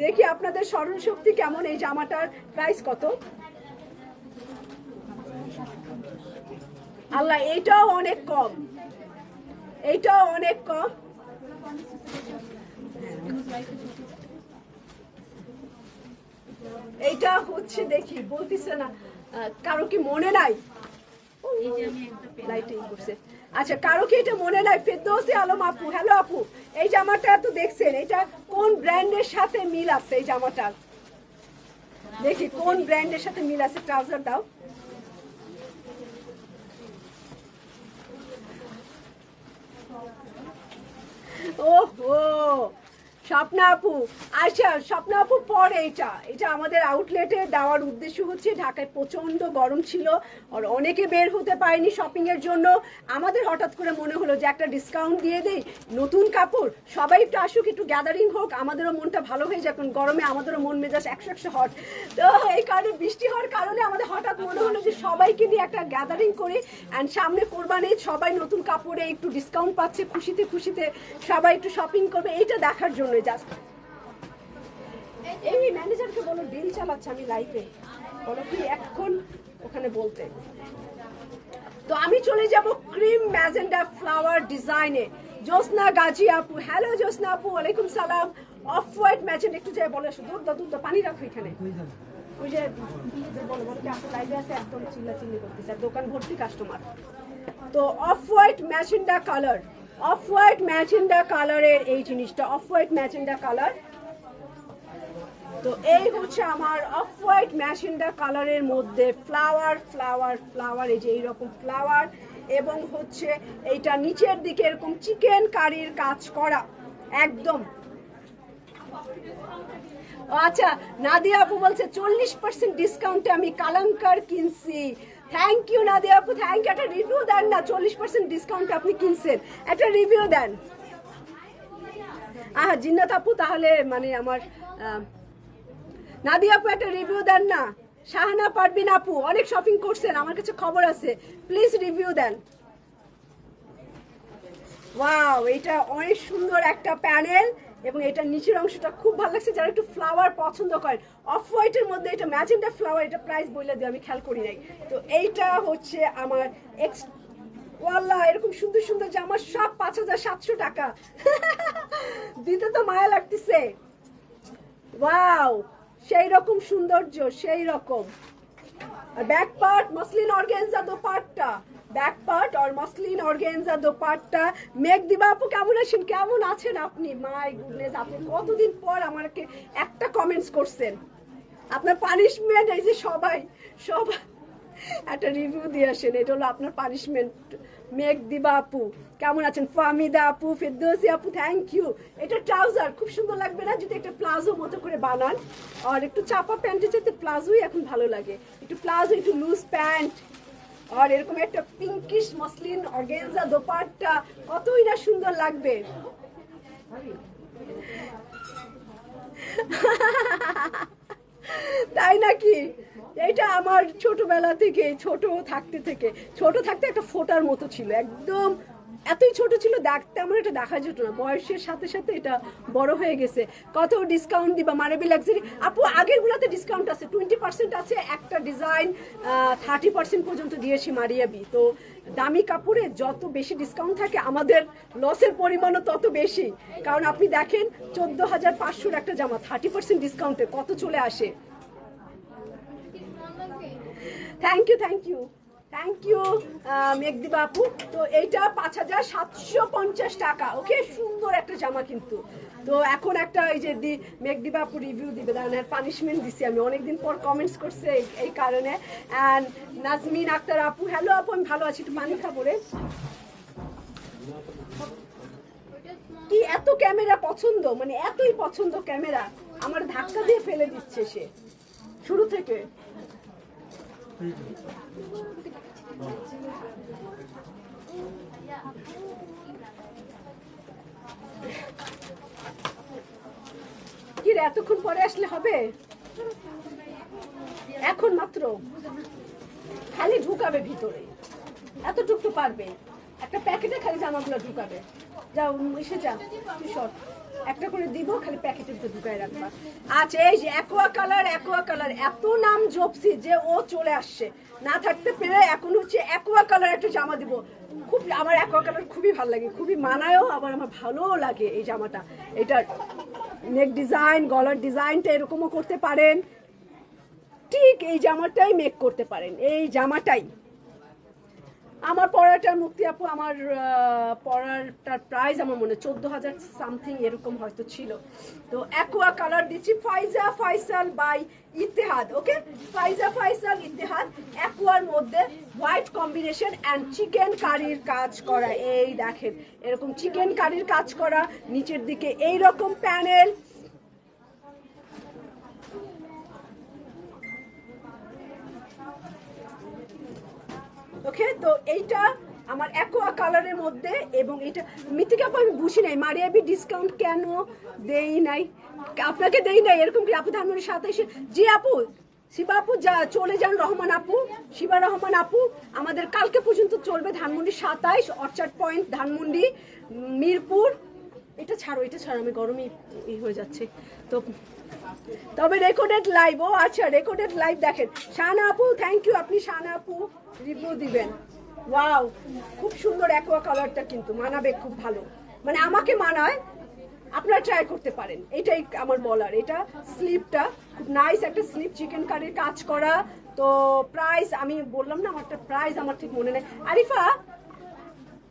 দেখি আপনাদের স্মরণ শক্তি কেমন। এই জামাটার প্রাইস কত? আল্লাহ, এইটাও অনেক কম, এইটাও অনেক কম। এইটা হচ্ছে, দেখি বলতেছে না, কারো কি মনে নাই? লাইটিং করছে। আচ্ছা, কারো কি এটা মনে নাই? ফেরদৌসী আলম আপু, হ্যালো আপু, এই জামাটা তো দেখছেন, এটা কোন ব্র্যান্ডের সাথে মিল আছে? এই জামাটা দেখি কোন ব্র্যান্ডের সাথে মিল আছে। ট্রাউজার দাও। ওহো, স্বপ্না আপু, আচ্ছা স্বপ্না আপু পরে এটা আমাদের আউটলেটে দেওয়ার উদ্দেশ্য হচ্ছে ঢাকায় প্রচন্ড গরম ছিল আর অনেকে বের হতে পারেনি শপিং এর জন্য। আমাদের হঠাৎ করে মনে হলো যে একটা ডিসকাউন্ট দিয়ে দেই, নতুন কাপড়, সবাই একটু আসুক, একটু গ্যাদারিং হোক, আমাদেরও মনটা ভালো হয়ে যাক, কারণ গরমে আমাদেরও মন মেজাজ 100 হট। তো এই কারণে বৃষ্টি হওয়ার কারণে আমাদের হঠাৎ মনে হলো যে সবাইকে নিয়ে একটা গ্যাদারিং করি, অ্যান্ড সামনে কোরবানি, সবাই নতুন কাপড়ে একটু ডিসকাউন্ট পাচ্ছে, খুশিতে খুশিতে সবাই একটু শপিং করবে, এইটা দেখার জন্য জাস্ট। এই ম্যানেজারকে বলো ডিল চালাচ্ছে, আমি লাইভে, বলো কি এখন ওখানে বলতে। তো আমি চলে যাব ক্রিম ম্যাজেন্ডা ফ্লাওয়ার ডিজাইনে। জোসনা গাজী আপু, হ্যালো জোসনা আপু, ওয়ালাইকুম সালাম। অফ হোয়াইট ম্যাজেন্ডা একটু যাই বলে, দুধ পানি রাখো এখানে। ওই যে বলো কি আপনার লাইভে আছে, একদম চিল্লাচিল্লি করতেছে, দোকান ভর্তি কাস্টমার। তো off white magenta colour, off white magenta কালারের এই জিনিসটা, অফ হোয়াইট ম্যাজেন্ডা কালার। তো এই হচ্ছে আমার অফ হোয়াইট ম্যাজেন্ডা কালারের মধ্যে ফ্লাওয়ার ফ্লাওয়ার ফ্লাওয়ার, এই যে এইরকম ফ্লাওয়ার, এবং হচ্ছে এইটা নিচের দিকে এরকম চিকেন কারির কাজ করা একদম। আচ্ছা নাদিয়া আপু বলছে 40% ডিসকাউন্টে আমি কালাঙ্কার কিনছি। থ্যাংক ইউ নাদিয়া আপু, থ্যাংক ইউ। একটা রিভিউ দেন না, 40% ডিসকাউন্টে আপনি কিনছেন, একটা রিভিউ দেন। জিন্নাত আপু তাহলে মানে আমার নাদিয়া আপু একটা রিভিউ দেন না। শাহানা পারবিন আপু অনেক শপিং করছেন, আমার কাছে খবর আছে, প্লিজ রিভিউ দেন। ওয়াও, এটা অনেক সুন্দর একটা প্যানেল, এবং এটা নিচের অংশটা খুব ভালো লাগছে। যারা একটু ফ্লাওয়ার পছন্দ করেন, অফ হোয়াইটের মধ্যে এটা ম্যাজেন্ডা ফ্লাওয়ার, এটা প্রাইস বলে দিই, আমি খেয়াল করি নাই। তো এইটা হচ্ছে আমার ওয়াল্লাহ, এরকম সুন্দর সুন্দর জামা সব 5700 টাকা। দিতে তো মায়া লাগতেছে। ওয়াও, সেই রকম সৌন্দর্য, সেই রকম। আর back part muslin organza dupatta, back part আর মসলিন অর্গানজা দোপাট্টা। মেঘ দিবা আপু কেমন আছেন, কেমন আছেন আপনি? মাই গুডনেস, আপনি কতদিন পর আমাকে একটা কমেন্টস করছেন। আপনার পানিশমেন্ট, এই যে সবাই একটা রিভিউ দিয়ে আসেন, এটা হলো আপনার পানিশমেন্ট। মেঘ দিবা আপু কেমন আছেন? ফামিদা আপু, ফেরদৌসি আপু, থ্যাংক ইউ। এটা ট্রাউজার খুব সুন্দর লাগবে না যদি একটা প্লাজো মতো করে বানান? আর একটু চাপা প্যান্টের চাইতে প্লাজোই এখন ভালো লাগে, একটু প্লাজো, একটু লুজ প্যান্ট, আর এরকম একটা পিঙ্কিশ মসলিন অর্গানজা দোপাট্টা, কতই না সুন্দর লাগবে। তাই নাকি? এটা আমার ছোটবেলা থেকে, ছোট থাকতে একটা ফোটার মতো ছিল, একদম এতই ছোট ছিল, দেখতে আমার এটা দেখা যেত না, বয়সের সাথে সাথে এটা বড় হয়ে গেছে। কত ডিসকাউন্ট দিবা মারাবি লাক্সারি আপু? আগের গুলাতে ডিসকাউন্ট আছে, 20% আছে, একটা ডিজাইন 30% পর্যন্ত দিয়েছি মারিয়াবি। তো দামি কাপড়ে যত বেশি ডিসকাউন্ট থাকে আমাদের লসের পরিমাণও তত বেশি, কারণ আপনি দেখেন 14,500 একটা জামা 30% ডিসকাউন্টে কত চলে আসে। থ্যাংক ইউ মেঘদিবা আপু। তো এইটা 5750 টাকা। ওকে, সুন্দর একটা জামা কিন্তু। তো এখন একটা এই যে মেঘদিবা আপু রিভিউ দিবে, দাঁড়ান, পানিশমেন্ট দিছি আমি, অনেকদিন পর কমেন্টস করছে এই কারণে। অ্যান্ড নাজমিন আক্তার আপু, হ্যালো আপু, আমি ভালো আছি, একটু পানি খাবো রে। কি এত ক্যামেরা পছন্দ, মানে এতই পছন্দ ক্যামেরা, আমার ধাক্কা দিয়ে ফেলে দিচ্ছে সে শুরু থেকে। কি রে, এতক্ষণ পরে আসলে হবে? এখন মাত্র খালি ঢুকাবে ভিতরে, এতটুকু তো পারবে, একটা প্যাকেটে খালি জামাগুলো ঢুকাবে। যাও এসে যা, একটা করে দিব, খালি প্যাকেটের ভিতরে ঢুকাই রাখবা। আচ্ছা, এই যে অ্যাকোয়া কালার, এত নাম জপসি যে ও চলে আসছে, না থাকতে পেরে এখন হচ্ছে অ্যাকোয়া কালার একটা জামা দিব। খুব আমার অ্যাকোয়া কালার খুবই ভালো লাগে, খুবই মানায়ও, আবার আমার ভালোও লাগে এই জামাটা। এটার নেক ডিজাইন, গলার ডিজাইনটা এরকমও করতে পারেন, ঠিক এই জামাটাই মেক করতে পারেন, এই জামাটাই। আমার পড়াটার মুক্তি আপু, আমার পড়াটার প্রাইস আমার মনে 14,000 সামথিং এরকম হয়তো ছিল। তো অ্যাকোয়া কালার দিচ্ছি, ফাইজা Faisal by Etihad. Okay, Faiza Faisal Etihad, অ্যাকোয়ার মধ্যে হোয়াইট কম্বিনেশন অ্যান্ড চিকেন কারির কাজ করা। এই দেখেন এরকম চিকেন কারির কাজ করা, নিচের দিকে এইরকম প্যানেল। ওকে, তো এইটা আমার অ্যাকোয়া কালারের মধ্যে, এবং এটা মিথিকা আপু আমি বুঝি নাই মারিয়াবি ডিসকাউন্ট কেন দেই নাই, আপনাকে দেই নাই এরকম কি আপু? ধানমন্ডি 27। জি আপু, শিবা আপু যা চলে যান, রহমান আপু, শিবা রহমান আপু, আমাদের কালকে পর্যন্ত চলবে ধানমন্ডি 27, অর্চার্ড পয়েন্ট ধানমন্ডি, মিরপুর। এটা ছাড়ো, এটা ছাড়ো, আমি গরমে হয়ে যাচ্ছে। তো তবে রেকর্ডেড লাইভ, ও আচ্ছা রেকর্ডেড লাইভ দেখেন। শানা আপু থ্যাংক ইউ, আপনি শানা আপু রিভিউ দিবেন। ওয়াও, খুব সুন্দর অ্যাকোয়া কালারটা, কিন্তু মানাবে খুব ভালো, মানে আমাকে মানায়, আপনারা ট্রাই করতে পারেন, এটাই আমার বলার। এটা স্লিপটা খুব নাইস একটা স্লিপ, চিকেন কারির কাজ করা। তো প্রাইস আমি বললাম না, আমারটা প্রাইস আমার ঠিক মনে নেই। আরিফা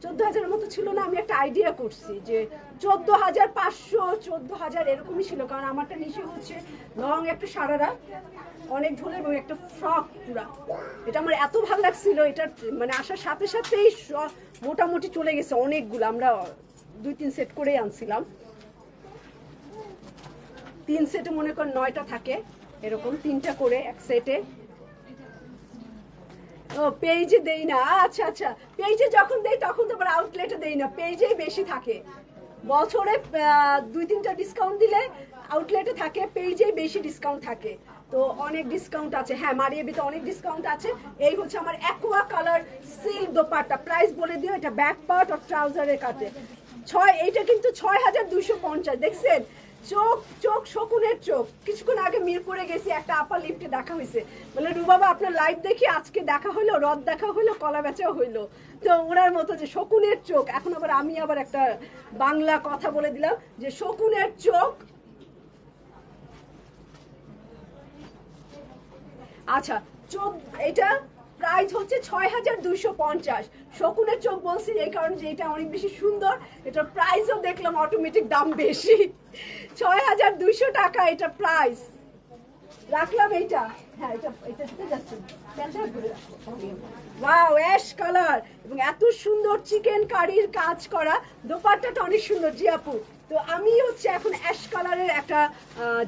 14,000 মতো ছিল না? আমি একটা আইডিয়া করছি যে 14,500 14,000 এরকমই ছিল, কারণ আমারটা নিচে হচ্ছে লং একটা সারারা, অনেক ঝোলের, এবং একটা ফ্রক পুরা। এটা আমার এত ভালো লাগছিল, এটা মানে আসার সাথে সাথেই মোটামুটি চলে গেছে অনেকগুলো। আমরা 2-3 সেট করেই আনছিলাম, 3 সেটে মনে করেন 9টা থাকে, এরকম 3টা করে এক সেটে। ও পেজে দেই না, আচ্ছা আচ্ছা, পেজে যখন দেই তখন তো আবার আউটলেটে দেই না, পেজেই বেশি থাকে। বছরে 2-3টা ডিসকাউন্ট দিলে আউটলেটে থাকে, পেজেই বেশি ডিসকাউন্ট থাকে। তো অনেক ডিসকাউন্ট আছে, হ্যাঁ মারিয়াবিতে অনেক ডিসকাউন্ট আছে। এই হচ্ছে আমার aqua colour silk dupatta, price বলে দিও, এটা ব্যাক পার্ট আর ট্রাউজারের কাটে 6, এইটা কিন্তু 6,250। দেখছেন চোখ চোখ, শকুনের চোখ। কিছুক্ষণ আগে মিরপুরে গেছি, একটা আপার লিফটে দেখা হয়েছে, বলে রুবাবা আপনার লাইভ দেখি আজকে দেখা হইলো, রদ দেখা হইলো, কলা বেচাও হইলো। তো ওনার মতো যে শকুনের চোখ, এখন আবার আমি আবার একটা বাংলা কথা বলে দিলাম যে শকুনের চোখ। আচ্ছা, চোখ এটা প্রাইস হচ্ছে 6,250। শকুনের চোখ বলছি এই কারণে যে এটা অনেক বেশি সুন্দর, এটার প্রাইসও দেখলাম অটোমেটিক দাম বেশি, 6,200 টাকা এটা প্রাইস। রাখলাম এইটা, হ্যাঁ এটা এটা দিতে যাচ্ছি। ওয়াও, অ্যাশ কালার এবং এত সুন্দর চিকেন কারির কাজ করা, দোপাট্টাটা অনেক সুন্দর। জি আপু, তো আমি হচ্ছে এখন অ্যাশ কালারের একটা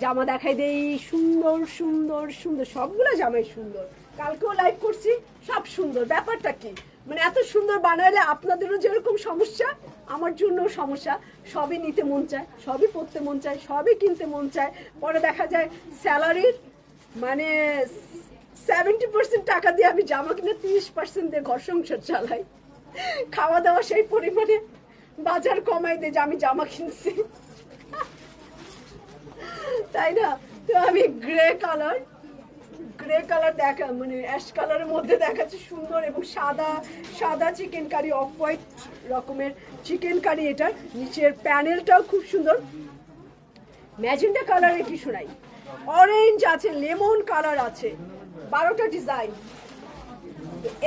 জামা দেখাই দেই। সুন্দর সুন্দর সুন্দর, সবগুলো জামাই সুন্দর, কালকেও লাইভ করছি, সব সুন্দর। ব্যাপারটা কি, মানে এত সুন্দর বানাইলে আপনাদেরও যেরকম সমস্যা আমার জন্য সমস্যা, সবই নিতে মন চায়, সবই পড়তে মন চায়, সবই কিনতে মন চায়। পরে দেখা যায় স্যালারির মানে 70% টাকা দিয়ে আমি জামা কিনে 30% দিয়ে ঘর সংসার চালাই, খাওয়া দাওয়া সেই পরিমাণে বাজার কমাই দিয়ে যে আমি জামা কিনছি, তাই না? তো আমি গ্রে কালার দেখা, মানে অ্যাশ কালারের মধ্যে দেখাচ্ছে সুন্দর, এবং সাদা সাদা চিকেন কারি, অফ হোয়াইট রকমের চিকেন কারি। এটার নিচের প্যানেলটাও খুব সুন্দর, ম্যাজেন্টা কালারের কিছু নাই, অরেঞ্জ আছে, লেমন কালার আছে, 12টা ডিজাইন।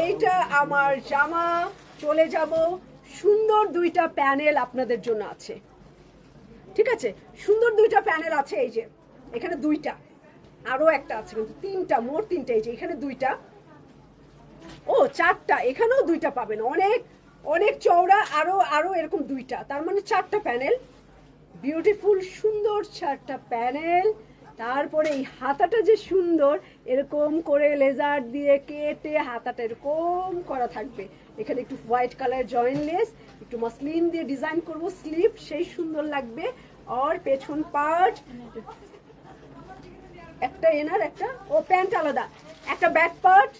এইটা আমার জামা। চলে যাব, সুন্দর 2টা প্যানেল আপনাদের জন্য আছে, ঠিক আছে? সুন্দর 2টা প্যানেল আছে, এই যে এখানে 2টা, আরো একটা আছে, কিন্তু 3টা, মোট 3টা। এই যে এখানে 2টা, ও 4টা, এখানেও 2টা পাবেন, অনেক অনেক চওড়া, আরো আরো এরকম 2টা, তার মানে 4টা প্যানেল। বিউটিফুল সুন্দর 4টা প্যানেল। তারপরে এই হাতাটা যে সুন্দর, এরকম করে লেজার দিয়ে কেটে হাতাটা এরকম করা থাকবে, এখানে একটু হোয়াইট কালার জয়েন্টলেস, একটু মসলিন দিয়ে ডিজাইন করব স্লিপ, সেই সুন্দর লাগবে। আর পেছন পার্ট একটা এনার, একটা ও প্যান্ট আলাদা, একটা ব্যাক পার্ট,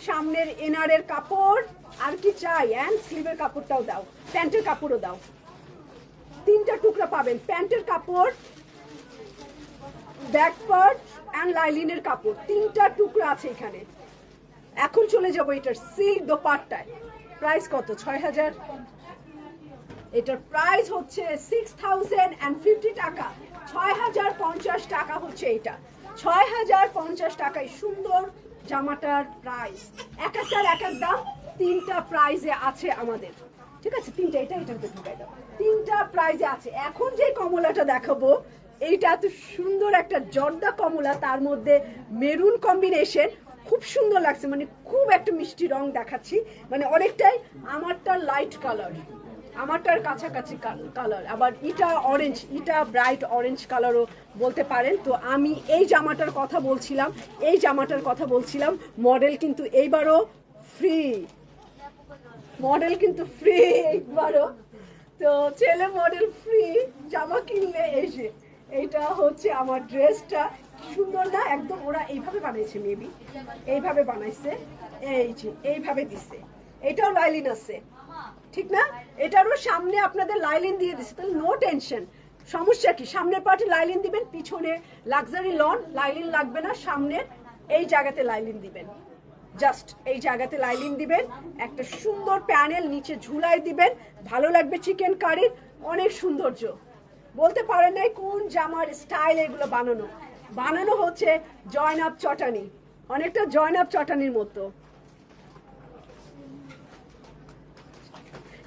সামনের এনারের কাপড়, আর কি চাই, এন্ড স্লিভের কাপড়টাও দাও, প্যান্টের কাপড়ও দাও। 3টা টুকরা পাবেন, প্যান্টের কাপড়, ব্যাক পার্ট এন্ড লাইলিনের কাপড়, 3টা টুকরা আছে এখানে। এখন চলে যাবো এটার সিল্ক দোপাট্টায়। প্রাইস কত? 6,000। এটার প্রাইস হচ্ছে 6,050 টাকা, 6,050 টাকা হচ্ছে এটা, 6,050 টাকায় সুন্দর জামাটার প্রাইস। এক একটার এক এক দাম, 3টা প্রাইজে আছে আমাদের, ঠিক আছে? 3টা, এটার ভিতরে ঢুকাই দাও। 3টা প্রাইজে আছে। এখন যে কমলাটা দেখাবো, এইটা এত সুন্দর একটা জর্দা কমলা, তার মধ্যে মেরুন কম্বিনেশন, খুব সুন্দর লাগছে, মানে খুব একটা মিষ্টি রং দেখাচ্ছি, মানে অনেকটাই আমারটা লাইট কালার, আমারটার কাছাকাছি কালার, আবার এটা অরেঞ্জ, এটা ব্রাইট অরেঞ্জ কালারও বলতে পারেন। তো আমি এই জামাটার কথা বলছিলাম, এই জামাটার কথা বলছিলাম। মডেল কিন্তু এইবারও ফ্রি, মডেল কিন্তু ফ্রি এইবারও। তো ছেলে মডেল ফ্রি, জামা কিনলে এসে। এইটা হচ্ছে আমার ড্রেসটা, সুন্দর না একদম? ওরা এইভাবে বানাইছে, মেবি এইভাবে বানাইছে, এই যে এইভাবে দিচ্ছে। এটাও লাইলিন আছে, ঠিক না? এটারও সামনে আপনাদের লাইলিন দিয়ে দিচ্ছে, তাহলে নো টেনশন। সমস্যা কি? সামনের পার্টে লাইলিন দিবেন, পিছনে লাক্সারি লন, লাইলিন লাগবে না। সামনের এই জায়গাতে লাইলিন দিবেন, জাস্ট এই জায়গাতে লাইলিন দিবেন, একটা সুন্দর প্যানেল নিচে ঝুলাই দিবেন, ভালো লাগবে চিকেন কারির, অনেক সৌন্দর্য। বলতে পারেন নাই কোন জামার স্টাইল এগুলো বানানো, বানানো হচ্ছে জয়নাব চটানি, অনেকটা জয়নাব চটানির মতো।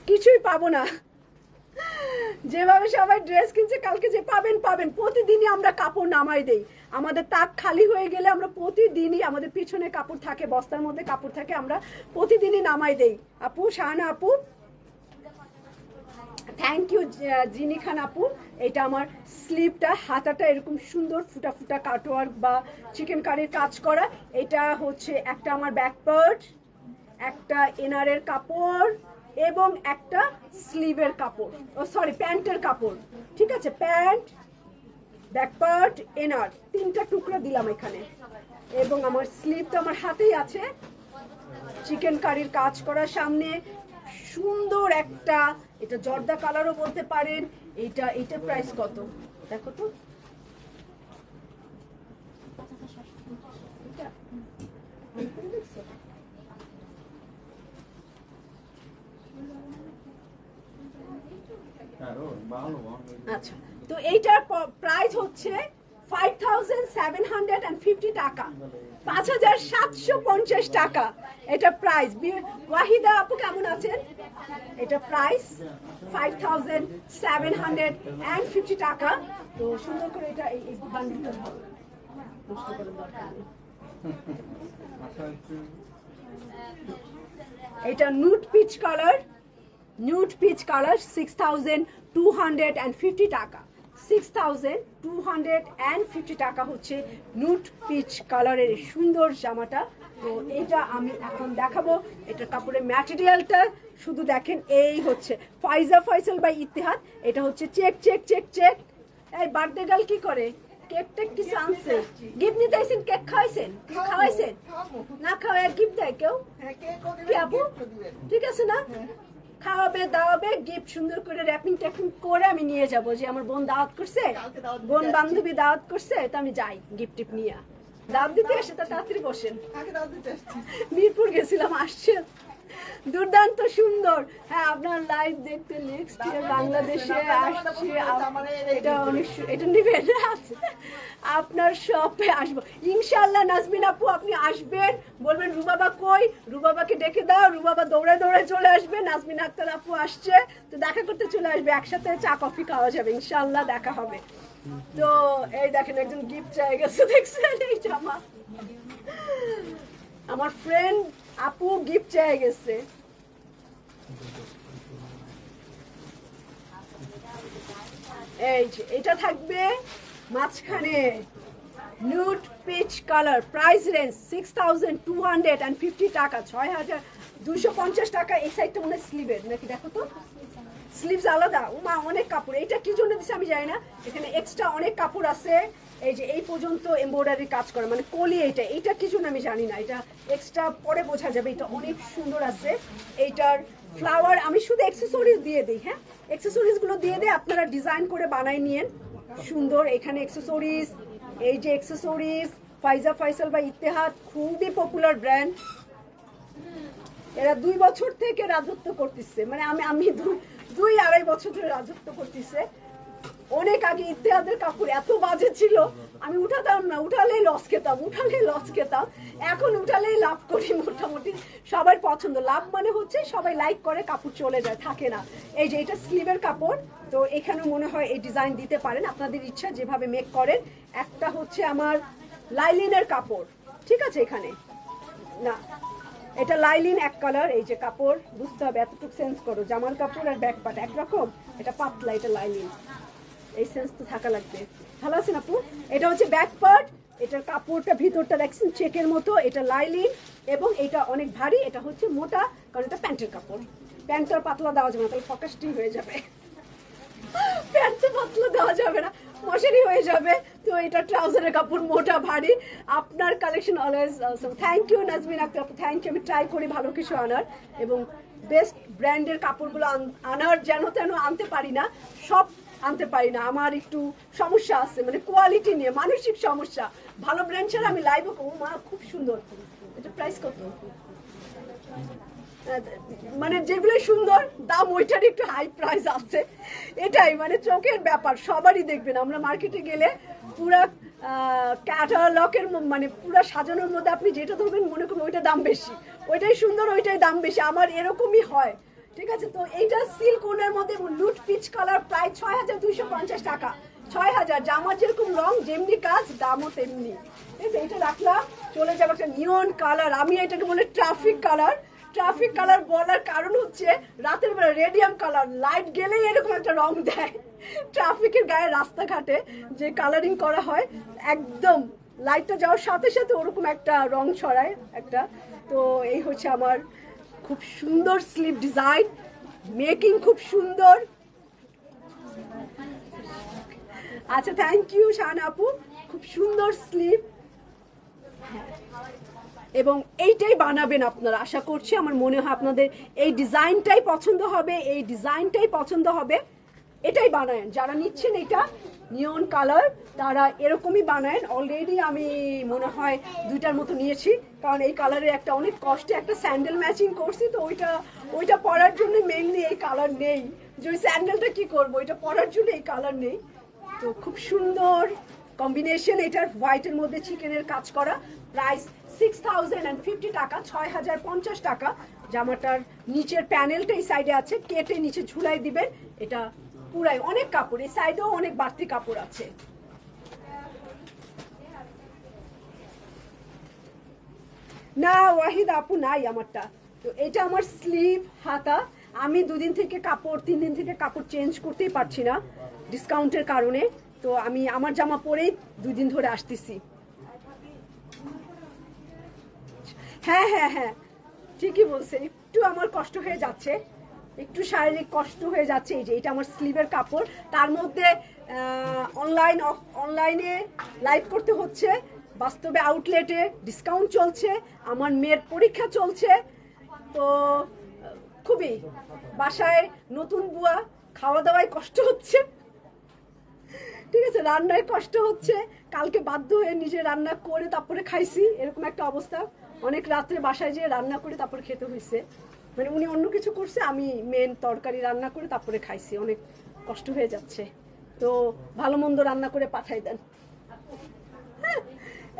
কিছুই পাবো না, যেভাবে সবাই ড্রেস কিনছে, কালকে যে পাবেন পাবেন। প্রতিদিনই আমরা কাপড় নামাই দেই, আমাদের তাক খালি হয়ে গেলে আমরা প্রতিদিনই, আমাদের পিছনে কাপড় থাকে, বস্তার মধ্যে কাপড় থাকে, আমরা প্রতিদিনই নামাই দেই। আপু, শাহানা আপু, থ্যাংক ইউ জিনি খান আপু। এটা আমার স্লিভটা, হাতাটা এরকম সুন্দর ফুটা ফুটা কাটওয়ার্ক বা চিকেন কারির কাজ করা। এটা হচ্ছে একটা আমার ব্যাক পার্ট, একটা এনারের কাপড় এবং একটা স্লিভের কাপড়, ও সরি প্যান্টের কাপড়, ঠিক আছে? প্যান্ট, ব্যাক পার্ট, এনার, 3টা টুকরো দিলাম এখানে। এবং আমার স্লিভটা আমার হাতেই আছে, চিকেন কারির কাজ করা, সামনে সুন্দর একটা, এটা জর্দা কালারও বলতে পারেন। এটা প্রাইস কত দেখো তো, আচ্ছা। তো এইটার প্রাইস হচ্ছে 5750 টাকা, 5750 টাকা এটা প্রাইস। ওয়াহিদা আপু কেমন আছেন? এটা প্রাইস 5750 টাকা। তো সুন্দর করে এটা এই বান্ডিলটা নষ্ট করার দরকার নেই। এটা নুট পিচ কালার, নুট পিচ কালার, 6250 টাকা, 6250 টাকা হচ্ছে নুট পিচ কালারের সুন্দর জামাটা। তো এটা আমি এখন দেখাবো, এটা কাপড়ের ম্যাটেরিয়ালটা শুধু দেখেন, এই হচ্ছে ফাইজা ফয়সাল বাই ইতিহাদ। এটা হচ্ছে চেক চেক চেক চেক। এই বার্থডে গার্ল কি করে? কেক টেক কিছু আনছে, গিফট নিতে আইছেন? কেক খাওয়াইছেন? খাওয়াইছেন না? খাওয়াই গিফট দেয় কেউ? কি আপু, ঠিক আছে না? খাওয়াবে দাওয়াবে, গিফট সুন্দর করে র্যাপিং ট্যাপিং করে আমি নিয়ে যাব, যে আমার বোন দাওয়াত করছে, বোন বান্ধবী দাওয়াত করছে, তো আমি যাই গিফট টিপ নিয়ে। দাওয়াত দিতে এসে তা তাড়াতাড়ি বসেন। মিরপুর গেছিলাম, আসছে দুর্দান্ত সুন্দর। হ্যাঁ, আপনার লাইভ দেখতে নেক্সট ইয়ার বাংলাদেশে আসছি, এটা অনেক, এটা নিবেন, আপনার শপে আসবো ইনশাআল্লাহ। নাজমিন আপু আপনি আসবেন, বলবেন রুবাবা কই, রুবাবাকে ডেকে দাও, রুবাবা দৌড়ে দৌড়ে চলে আসবে। নাজমিন আক্তার আপু আসছে, তো দেখা করতে চলে আসবে, একসাথে চা কফি খাওয়া যাবে, ইনশাআল্লাহ দেখা হবে। তো এই দেখেন একজন গিফট চাই গেছে, দেখছেন এই জামা, আমার ফ্রেন্ড আপু গিফট চাই গেছে। এই যে এটা থাকবে মাঝখানে, nude peach colour, price range 6250 টাকা, 6250 টাকা। এই সাইডটা মনে হয় স্লিভের নাকি, দেখো তো স্লিভস আলাদা। উমা অনেক কাপড়, এটা কি জন্য দিচ্ছে আমি জানি না, এখানে এক্সট্রা অনেক কাপড় আছে। এই যে এই পর্যন্ত এমব্রয়ডারি কাজ করা, মানে কলি, এইটা কি জন্য আমি জানি না, এটা এক্সট্রা পরে বোঝা যাবে। এটা অনেক সুন্দর আছে। এইটার ফ্লাওয়ার আমি শুধু অ্যাক্সেসরিজ দিয়ে দিই, হ্যাঁ অ্যাক্সেসরিজ গুলো দিয়ে দিই, আপনারা ডিজাইন করে বানাই নিয়েন সুন্দর। এখানে অ্যাক্সেসরিজ, এই যে অ্যাক্সেসরিজ, ফাইজা ফয়সাল বা ইতিহাদ খুবই পপুলার ব্র্যান্ড। এরা 2 বছর থেকে রাজত্ব করতেছে, মানে আমি 2-2.5 বছর ধরে রাজত্ব করতেছে। অনেক আগে ইতিহাদের কাপড় এত বাজে ছিল, আমি উঠাতাম না, উঠালেই লস খেতাম। এখন উঠালেই লাভ করি, মোটামুটি সবার পছন্দ। লাভ মানে হচ্ছে সবাই লাইক করে, কাপড় চলে যায়, থাকে না। এই যে এটা স্লিভের কাপড়, তো এখানে মনে হয় এই ডিজাইন দিতে পারেন, আপনাদের ইচ্ছা যেভাবে মেক করেন। একটা হচ্ছে আমার লাইলিনের কাপড়, ঠিক আছে, এখানে না, এটা লাইলিন এক কালার। এই যে কাপড় বুঝতে হবে, এতটুকু সেন্স করো, জামার কাপড় আর ব্যাক পার্ট একরকম, এটা পাতলা, এটা লাইলিন, এই সেন্স তো থাকা লাগবে। ভালো আছেন আপু? এটা হচ্ছে ব্যাক পার্ট, এটার কাপড়টা ভিতরটা দেখছেন চেকের মতো, এটা লাইলিন, এবং এটা অনেক ভারী, এটা হচ্ছে মোটা, কারণ এটা প্যান্টের কাপড়। প্যান্ট আর পাতলা দেওয়া যাবে না, তাহলে ফকাসটি হয়ে যাবে। প্যান্ট তো পাতলা দেওয়া যাবে না, মশারি হয়ে যাবে। তো এটা ট্রাউজারের কাপড়, মোটা ভারী। আপনার collection always awesome. Thank you Nazmin Akter আপু, থ্যাংক ইউ। আমি ট্রাই করি ভালো কিছু আনার, এবং বেস্ট ব্র্যান্ডের কাপড়গুলো আনার, যেন তেন আনতে পারি না, সব আনতে পারি না, আমার একটু সমস্যা আছে, মানে কোয়ালিটি নিয়ে মানসিক সমস্যা। ভালো ব্র্যান্ড ছাড়া আমি লাইভে, ও মা খুব সুন্দর। এটা প্রাইস কত? মানে যেগুলো সুন্দর দাম, ওইটার একটু হাই প্রাইস আছে, এটাই মানে চোখের ব্যাপার। সবারই দেখবেন আমরা মার্কেটে গেলে পুরা ক্যাটালগের, মানে পুরা সাজানোর মধ্যে আপনি যেটা ধরবেন মনে করবেন ওইটা দাম বেশি, ওইটাই সুন্দর, ওইটাই দাম বেশি। আমার এরকমই হয়, ঠিক আছে। তো এইটা সিল্ক উনের মধ্যে লুট পিচ কালার, প্রায় 6250 টাকা। 6000, জামার যেরকম রং যেমনি কাজ, দামও তেমনি। ঠিক আছে, এটা রাখলাম। চলে যাবো একটা নিয়ন কালার, আমি এটাকে বলে ট্রাফিক কালার। ট্রাফিক কালার বলার কারণ হচ্ছে রাতের বেলা রেডিয়াম কালার, লাইট গেলেই এরকম একটা রং দেয়। ট্রাফিকের গায়ে রাস্তাঘাটে যে কালারিং করা হয়, একদম লাইটটা যাওয়ার সাথে সাথে ওরকম একটা রং ছড়ায় একটা। তো এই হচ্ছে আমার খুব সুন্দর স্লিভ ডিজাইন, মেকিং খুব সুন্দর। আচ্ছা, থ্যাংক ইউ শাহানা আপু, খুব সুন্দর স্লিভ। এবং এইটাই বানাবেন আপনারা, আশা করছি, আমার মনে হয় আপনাদের এই ডিজাইনটাই পছন্দ হবে, এই ডিজাইনটাই পছন্দ হবে। এটাই বানায়েন, যারা নিচ্ছেন এটা নিয়ন কালার, তারা এরকমই বানায়েন। অলরেডি আমি মনে হয় 2টার মতো নিয়েছি, কারণ এই কালারের একটা অনেক কষ্টে একটা স্যান্ডেল ম্যাচিং করছি, তো ওইটা পরার জন্য মেইনলি এই কালার নেই, যে ওই স্যান্ডেলটা কি করবো, এটা পরার জন্য এই কালার নেই। তো খুব সুন্দর কম্বিনেশন, এটার হোয়াইটের মধ্যে চিকেনের কাজ করা। প্রাইস 6050 টাকা, 6050 টাকা। জামাটার নিচের প্যানেলটা এই সাইডে আছে, কেটে নিচে ঝুলাই দিবেন। এটা পুরাই অনেক কাপড়, এই সাইডেও অনেক বাড়তি কাপড় আছে। না ওয়াহিদ আপু নাই আমারটা। তো এটা আমার স্লিভ, হাতা। আমি 2 দিন থেকে কাপড়, 3 দিন থেকে কাপড় চেঞ্জ করতেই পারছি না ডিসকাউন্টের কারণে। তো আমি আমার জামা পরেই 2 দিন ধরে আসতেছি। হ্যাঁ হ্যাঁ হ্যাঁ, ঠিকই বলছেন, একটু আমার কষ্ট হয়ে যাচ্ছে, একটু শারীরিক কষ্ট হয়ে যাচ্ছে। এই যে এটা আমার স্লিভের কাপড়, তার মধ্যে অনলাইনে লাইভ করতে হচ্ছে, বাস্তবে আউটলেটে ডিসকাউন্ট চলছে, আমার মেয়ের পরীক্ষা চলছে। তো খুবই, বাসায় নতুন বুয়া, খাওয়া দাওয়ায় কষ্ট হচ্ছে, ঠিক আছে, রান্নায় কষ্ট হচ্ছে। কালকে বাধ্য হয়ে নিজে রান্না করে তারপরে খাইছি, এরকম একটা অবস্থা। অনেক রাত্রে বাসায় যেয়ে রান্না করে তারপরে খেতে হয়েছে, মানে উনি অন্য কিছু করছে, আমি মেন তরকারি রান্না করে তারপরে খাইছি, অনেক কষ্ট হয়ে যাচ্ছে। তো ভালো মন্দ রান্না করে পাঠাই দেন।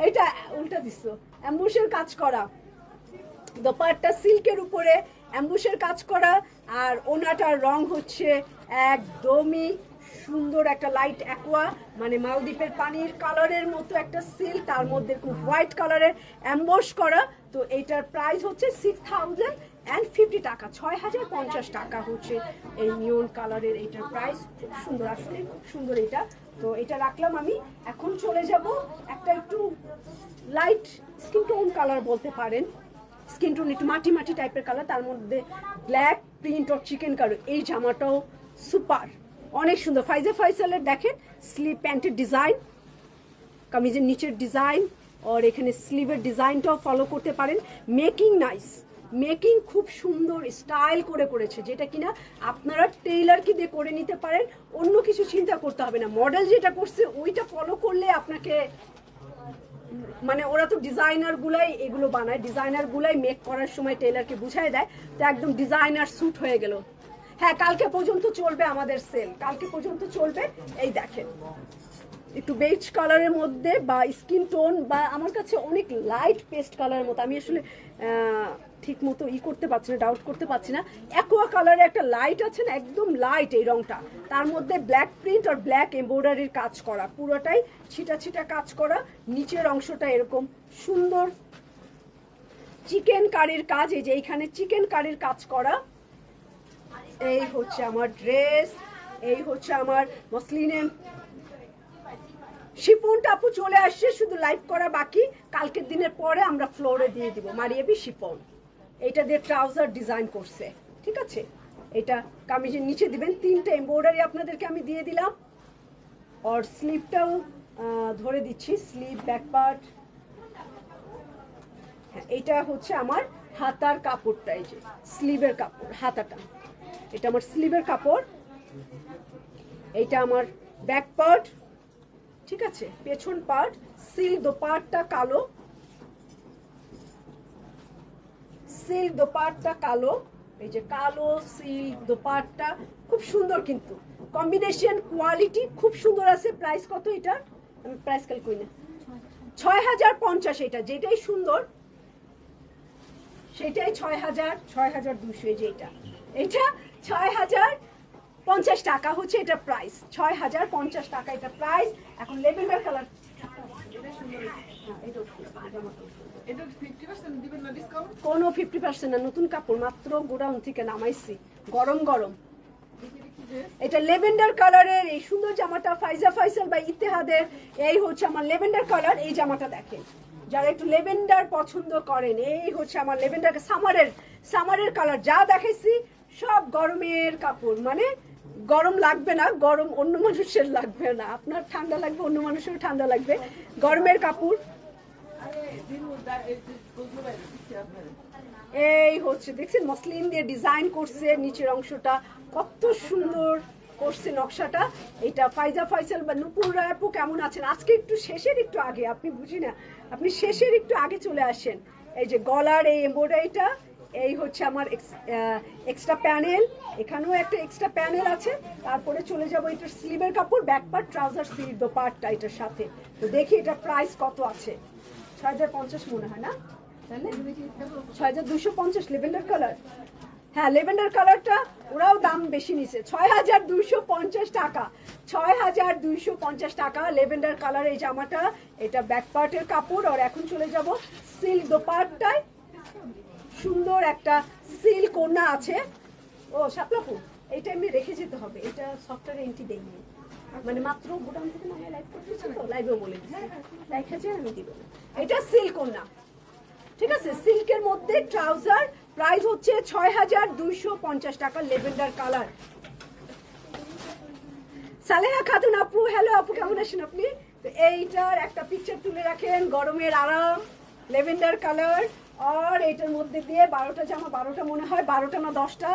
এইটা উল্টা দিচ্ছ, অ্যাম্বুশের কাজ করা, দোপাট্টা সিল্কের উপরে অ্যাম্বুশের কাজ করা, আর ওনাটার রং হচ্ছে একদমই সুন্দর একটা লাইট অ্যাকোয়া, মানে মালদ্বীপের পানির কালারের মতো একটা সিল্ক, তার মধ্যে খুব হোয়াইট কালারের অ্যাম্বস করা। তো এইটার প্রাইস হচ্ছে 6050 টাকা, 6050 টাকা হচ্ছে এই নিয়ন কালারের এইটার প্রাইস। খুব সুন্দর, আসলে খুব সুন্দর এটা। তো এটা রাখলাম আমি। এখন চলে যাব একটা একটু লাইট স্কিন টোন কালার বলতে পারেন, স্কিন টোন একটু মাটি মাটি টাইপের কালার, তার মধ্যে black print or chicken colour. এই জামাটাও সুপার, অনেক সুন্দর। ফাইজা ফয়সালের দেখেন স্লিভ, প্যান্টের ডিজাইন, কামিজের নিচের ডিজাইন, আর এখানে স্লিভের ডিজাইনটাও ফলো করতে পারেন। মেকিং নাইস, মেকিং খুব সুন্দর স্টাইল করে করেছে, যেটা কিনা আপনারা টেইলারকে দিয়ে করে নিতে পারেন, অন্য কিছু চিন্তা করতে হবে না। মডেল যেটা করছে ওইটা ফলো করলে আপনাকে, মানে ওরা তো ডিজাইনার গুলাই এগুলো বানায়, ডিজাইনার গুলাই মেক করার সময় টেইলারকে বুঝাই দেয়, তো একদম ডিজাইনার স্যুট হয়ে গেল। হ্যাঁ, কালকে পর্যন্ত চলবে আমাদের সেল, কালকে পর্যন্ত চলবে। এই দেখেন একটু বেজ কালারের মধ্যে বা স্কিন টোন, বা আমার কাছে অনেক লাইট পেস্ট কালারের মতো, আমি আসলে ঠিক মতো করতে পারছি না, ডাউট করতে পারছি না। অ্যাকোয়া কালারে একটা লাইট আছে না, একদম লাইট এই রংটা, তার মধ্যে ব্ল্যাক প্রিন্ট আর ব্ল্যাক এমব্রয়ডারির কাজ করা, পুরোটাই ছিটা ছিটা কাজ করা, নিচের অংশটা এরকম সুন্দর চিকেন কারির কাজ, এই যে এইখানে চিকেন কারির কাজ করা। এই হচ্ছে আমার ড্রেস, এই হচ্ছে আমার মসলিনের শিফনটা আপু চলে আসছে, শুধু লাইভ করা বাকি, কালকের দিনের পরে আমরা ফ্লোরে দিয়ে দিব মারিয়াবি শিফন। এটা দিয়ে ট্রাউজার ডিজাইন করছে, ঠিক আছে। এটা কামিজের নিচে দিবেন, 3টা এমব্রয়ডারি আপনাদেরকে আমি দিয়ে দিলাম। আর স্লিভটাও ধরে দিচ্ছি, স্লিভ ব্যাক পার্ট। হ্যাঁ, এটা হচ্ছে আমার হাতার কাপড়টা, এই যে স্লিভের কাপড়, হাতাটা এটা আমার স্লিভের কাপড়। এইটা আমার ব্যাক পার্ট, ঠিক আছে, পেছন পার্ট। সিল্ক দোপাট্টা কালো, সিল্ক দোপাট্টা কালো, এই যে কালো সিল্ক দোপাট্টা, খুব সুন্দর কিন্তু কম্বিনেশন, কোয়ালিটি খুব সুন্দর আছে। প্রাইস কত এটা? আমি প্রাইস কাল কই না, 6050। এটা যেটাই সুন্দর সেটাই 6200। এই যে এটা 6050 টাকা হচ্ছে এটা প্রাইস, 6050 টাকা এটা প্রাইস। এখন লেভেন্ডার কালার, কোনো 50% না, নতুন কাপড় মাত্র গোডাউন থেকে নামাইছি, গরম গরম। এটা লেভেন্ডার কালারের এই সুন্দর জামাটা, ফাইজা ফাইসাল বা ইতিহাদের, এই হচ্ছে আমার লেভেন্ডার কালার। এই জামাটা দেখেন, যারা একটু লেভেন্ডার পছন্দ করেন, এই হচ্ছে আমার লেভেন্ডার সামারের কালার। যা দেখাইছি সব গরমের কাপড়, মানে গরম লাগবে না, গরম অন্য মানুষের লাগবে না, আপনার ঠান্ডা লাগবে, অন্য মানুষের ঠান্ডা লাগবে, গরমের কাপড়। এই হচ্ছে দেখছেন মসলিন দিয়ে ডিজাইন করছে, নিচের অংশটা কত সুন্দর করছে নকশাটা। এটা ফাইজা ফাইসাল বা নুপুর রায় আপু কেমন আছেন? আজকে একটু শেষের একটু আগে, আপনি বুঝি না, আপনি শেষের একটু আগে চলে আসেন। এই যে গলার এই এমব্রয়ডারিটা, এই হচ্ছে আমার এক্সট্রা প্যানেল, এখানেও একটা এক্সট্রা প্যানেল আছে। তারপরে চলে যাবো এটা স্লিভের কাপড়, back part, trouser sleeve dupatta এটার সাথে। তো দেখি এটা প্রাইস কত আছে। 6050 মনে হয় না, 6250 লেভেন্ডার কালার। হ্যাঁ, লেভেন্ডার কালারটা ওরাও দাম বেশি নিছে, 6250 টাকা, 6250 টাকা লেভেন্ডার কালার এই জামাটা। এটা ব্যাক পার্টের কাপড়। আর এখন চলে যাব সিল্ক দোপাট্টায়, সুন্দর একটা সিল্ক ওড়না আছে। ও শাপলাপু, এইটা এমনি রেখে যেতে হবে, এটা সফটওয়্যার এন্ট্রি দেয়নি, মানে মাত্র গোডাউন থেকে মানে লাইভ করতেছি তো, লাইভেও বলে দিচ্ছি, রেখেছে আমি দিব। এটা সিল্ক ওড়না, ঠিক আছে, সিল্কের মধ্যে ট্রাউজার। প্রাইস হচ্ছে 6250 টাকা লেভেন্ডার কালার। সালেহা খাতুন আপু, হ্যালো আপু, কেমন আছেন আপনি? তো এইটার একটা পিকচার তুলে রাখেন, গরমের আরাম, লেভেন্ডার কালার। আর এটার মধ্যে দিয়ে 12টা জামা, 12টা মনে হয়, 12টা না 10টা,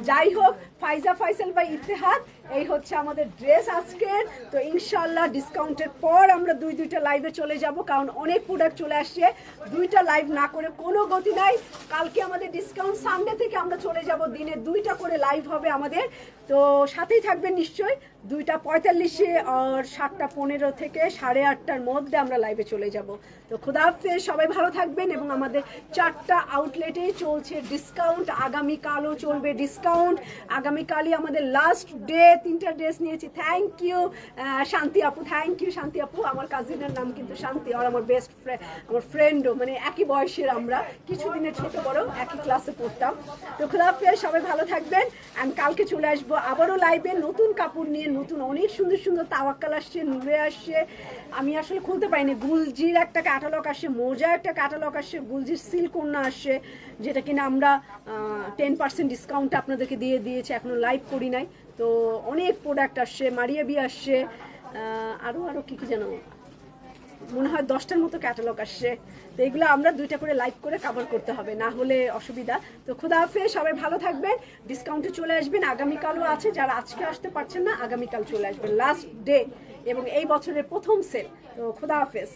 যাই হোক, ফাইজা ফাইসাল বা ইতিহাদ, এই হচ্ছে আমাদের ড্রেস আজকের। তো ইনশাল্লাহ ডিসকাউন্টের পর আমরা দুইটা লাইভে চলে যাব, কারণ অনেক প্রোডাক্ট চলে আসছে, 2টা লাইভ না করে কোনো গতি নাই। কালকে আমাদের ডিসকাউন্ট, সানডে থেকে আমরা চলে যাব, দিনে 2টা করে লাইভ হবে আমাদের। তো সাথেই থাকবেন নিশ্চয়ই। 2:45 আর 7:15 থেকে 8:30টার মধ্যে আমরা লাইভে চলে যাব। তো খুদা হাফেজ, সবাই ভালো থাকবেন। এবং আমাদের 4টা আউটলেটেই চলছে ডিসকাউন্ট, আগামীকালও চলবে ডিসকাউন্ট। আগামীকালই আমাদের লাস্ট ডে, 3টা ড্রেস নিয়েছি। থ্যাংক ইউ শান্তি আপু, থ্যাংক ইউ শান্তি আপু। আমার কাজিনের নাম কিন্তু শান্তি, আর আমার বেস্ট ফ্রেন্ড, আমার ফ্রেন্ডও, মানে একই বয়সের আমরা, কিছুদিনের ছোট বড়, একই ক্লাসে পড়তাম। তো খুদা হাফেজ, সবাই ভালো থাকবেন। আমি কালকে চলে আসবো আবারও লাইভে নতুন কাপড় নিয়ে, নতুন অনেক সুন্দর সুন্দর তাওয়াক্কাল আসছে, নূরে আসছে, আমি আসলে খুলতে পারিনি। গুলজির একটা ক্যাটালগ আসছে, মোজা একটা ক্যাটালগ আসছে, গুলজির সিল্ক ওড়না আসছে, যেটা কিনা আমরা 10% ডিসকাউন্ট আপনাদেরকে দিয়ে দিয়েছি, এখনো লাইভ করি নাই। তো অনেক প্রোডাক্ট আসছে, মারিয়াবি আসছে, আরো কি কি জানো, মনে হয় 10টার মতো ক্যাটালগ আসছে। তো এগুলো আমরা 2টা করে লাইভ করে কভার করতে হবে, না হলে অসুবিধা। তো খুদা হাফেজ, সবাই ভালো থাকবেন, ডিসকাউন্টে চলে আসবেন। আগামীকালও আছে, যারা আজকে আসতে পারছেন না আগামীকাল চলে আসবেন, লাস্ট ডে এবং এই বছরের প্রথম সেল। তো খুদা হাফেজ।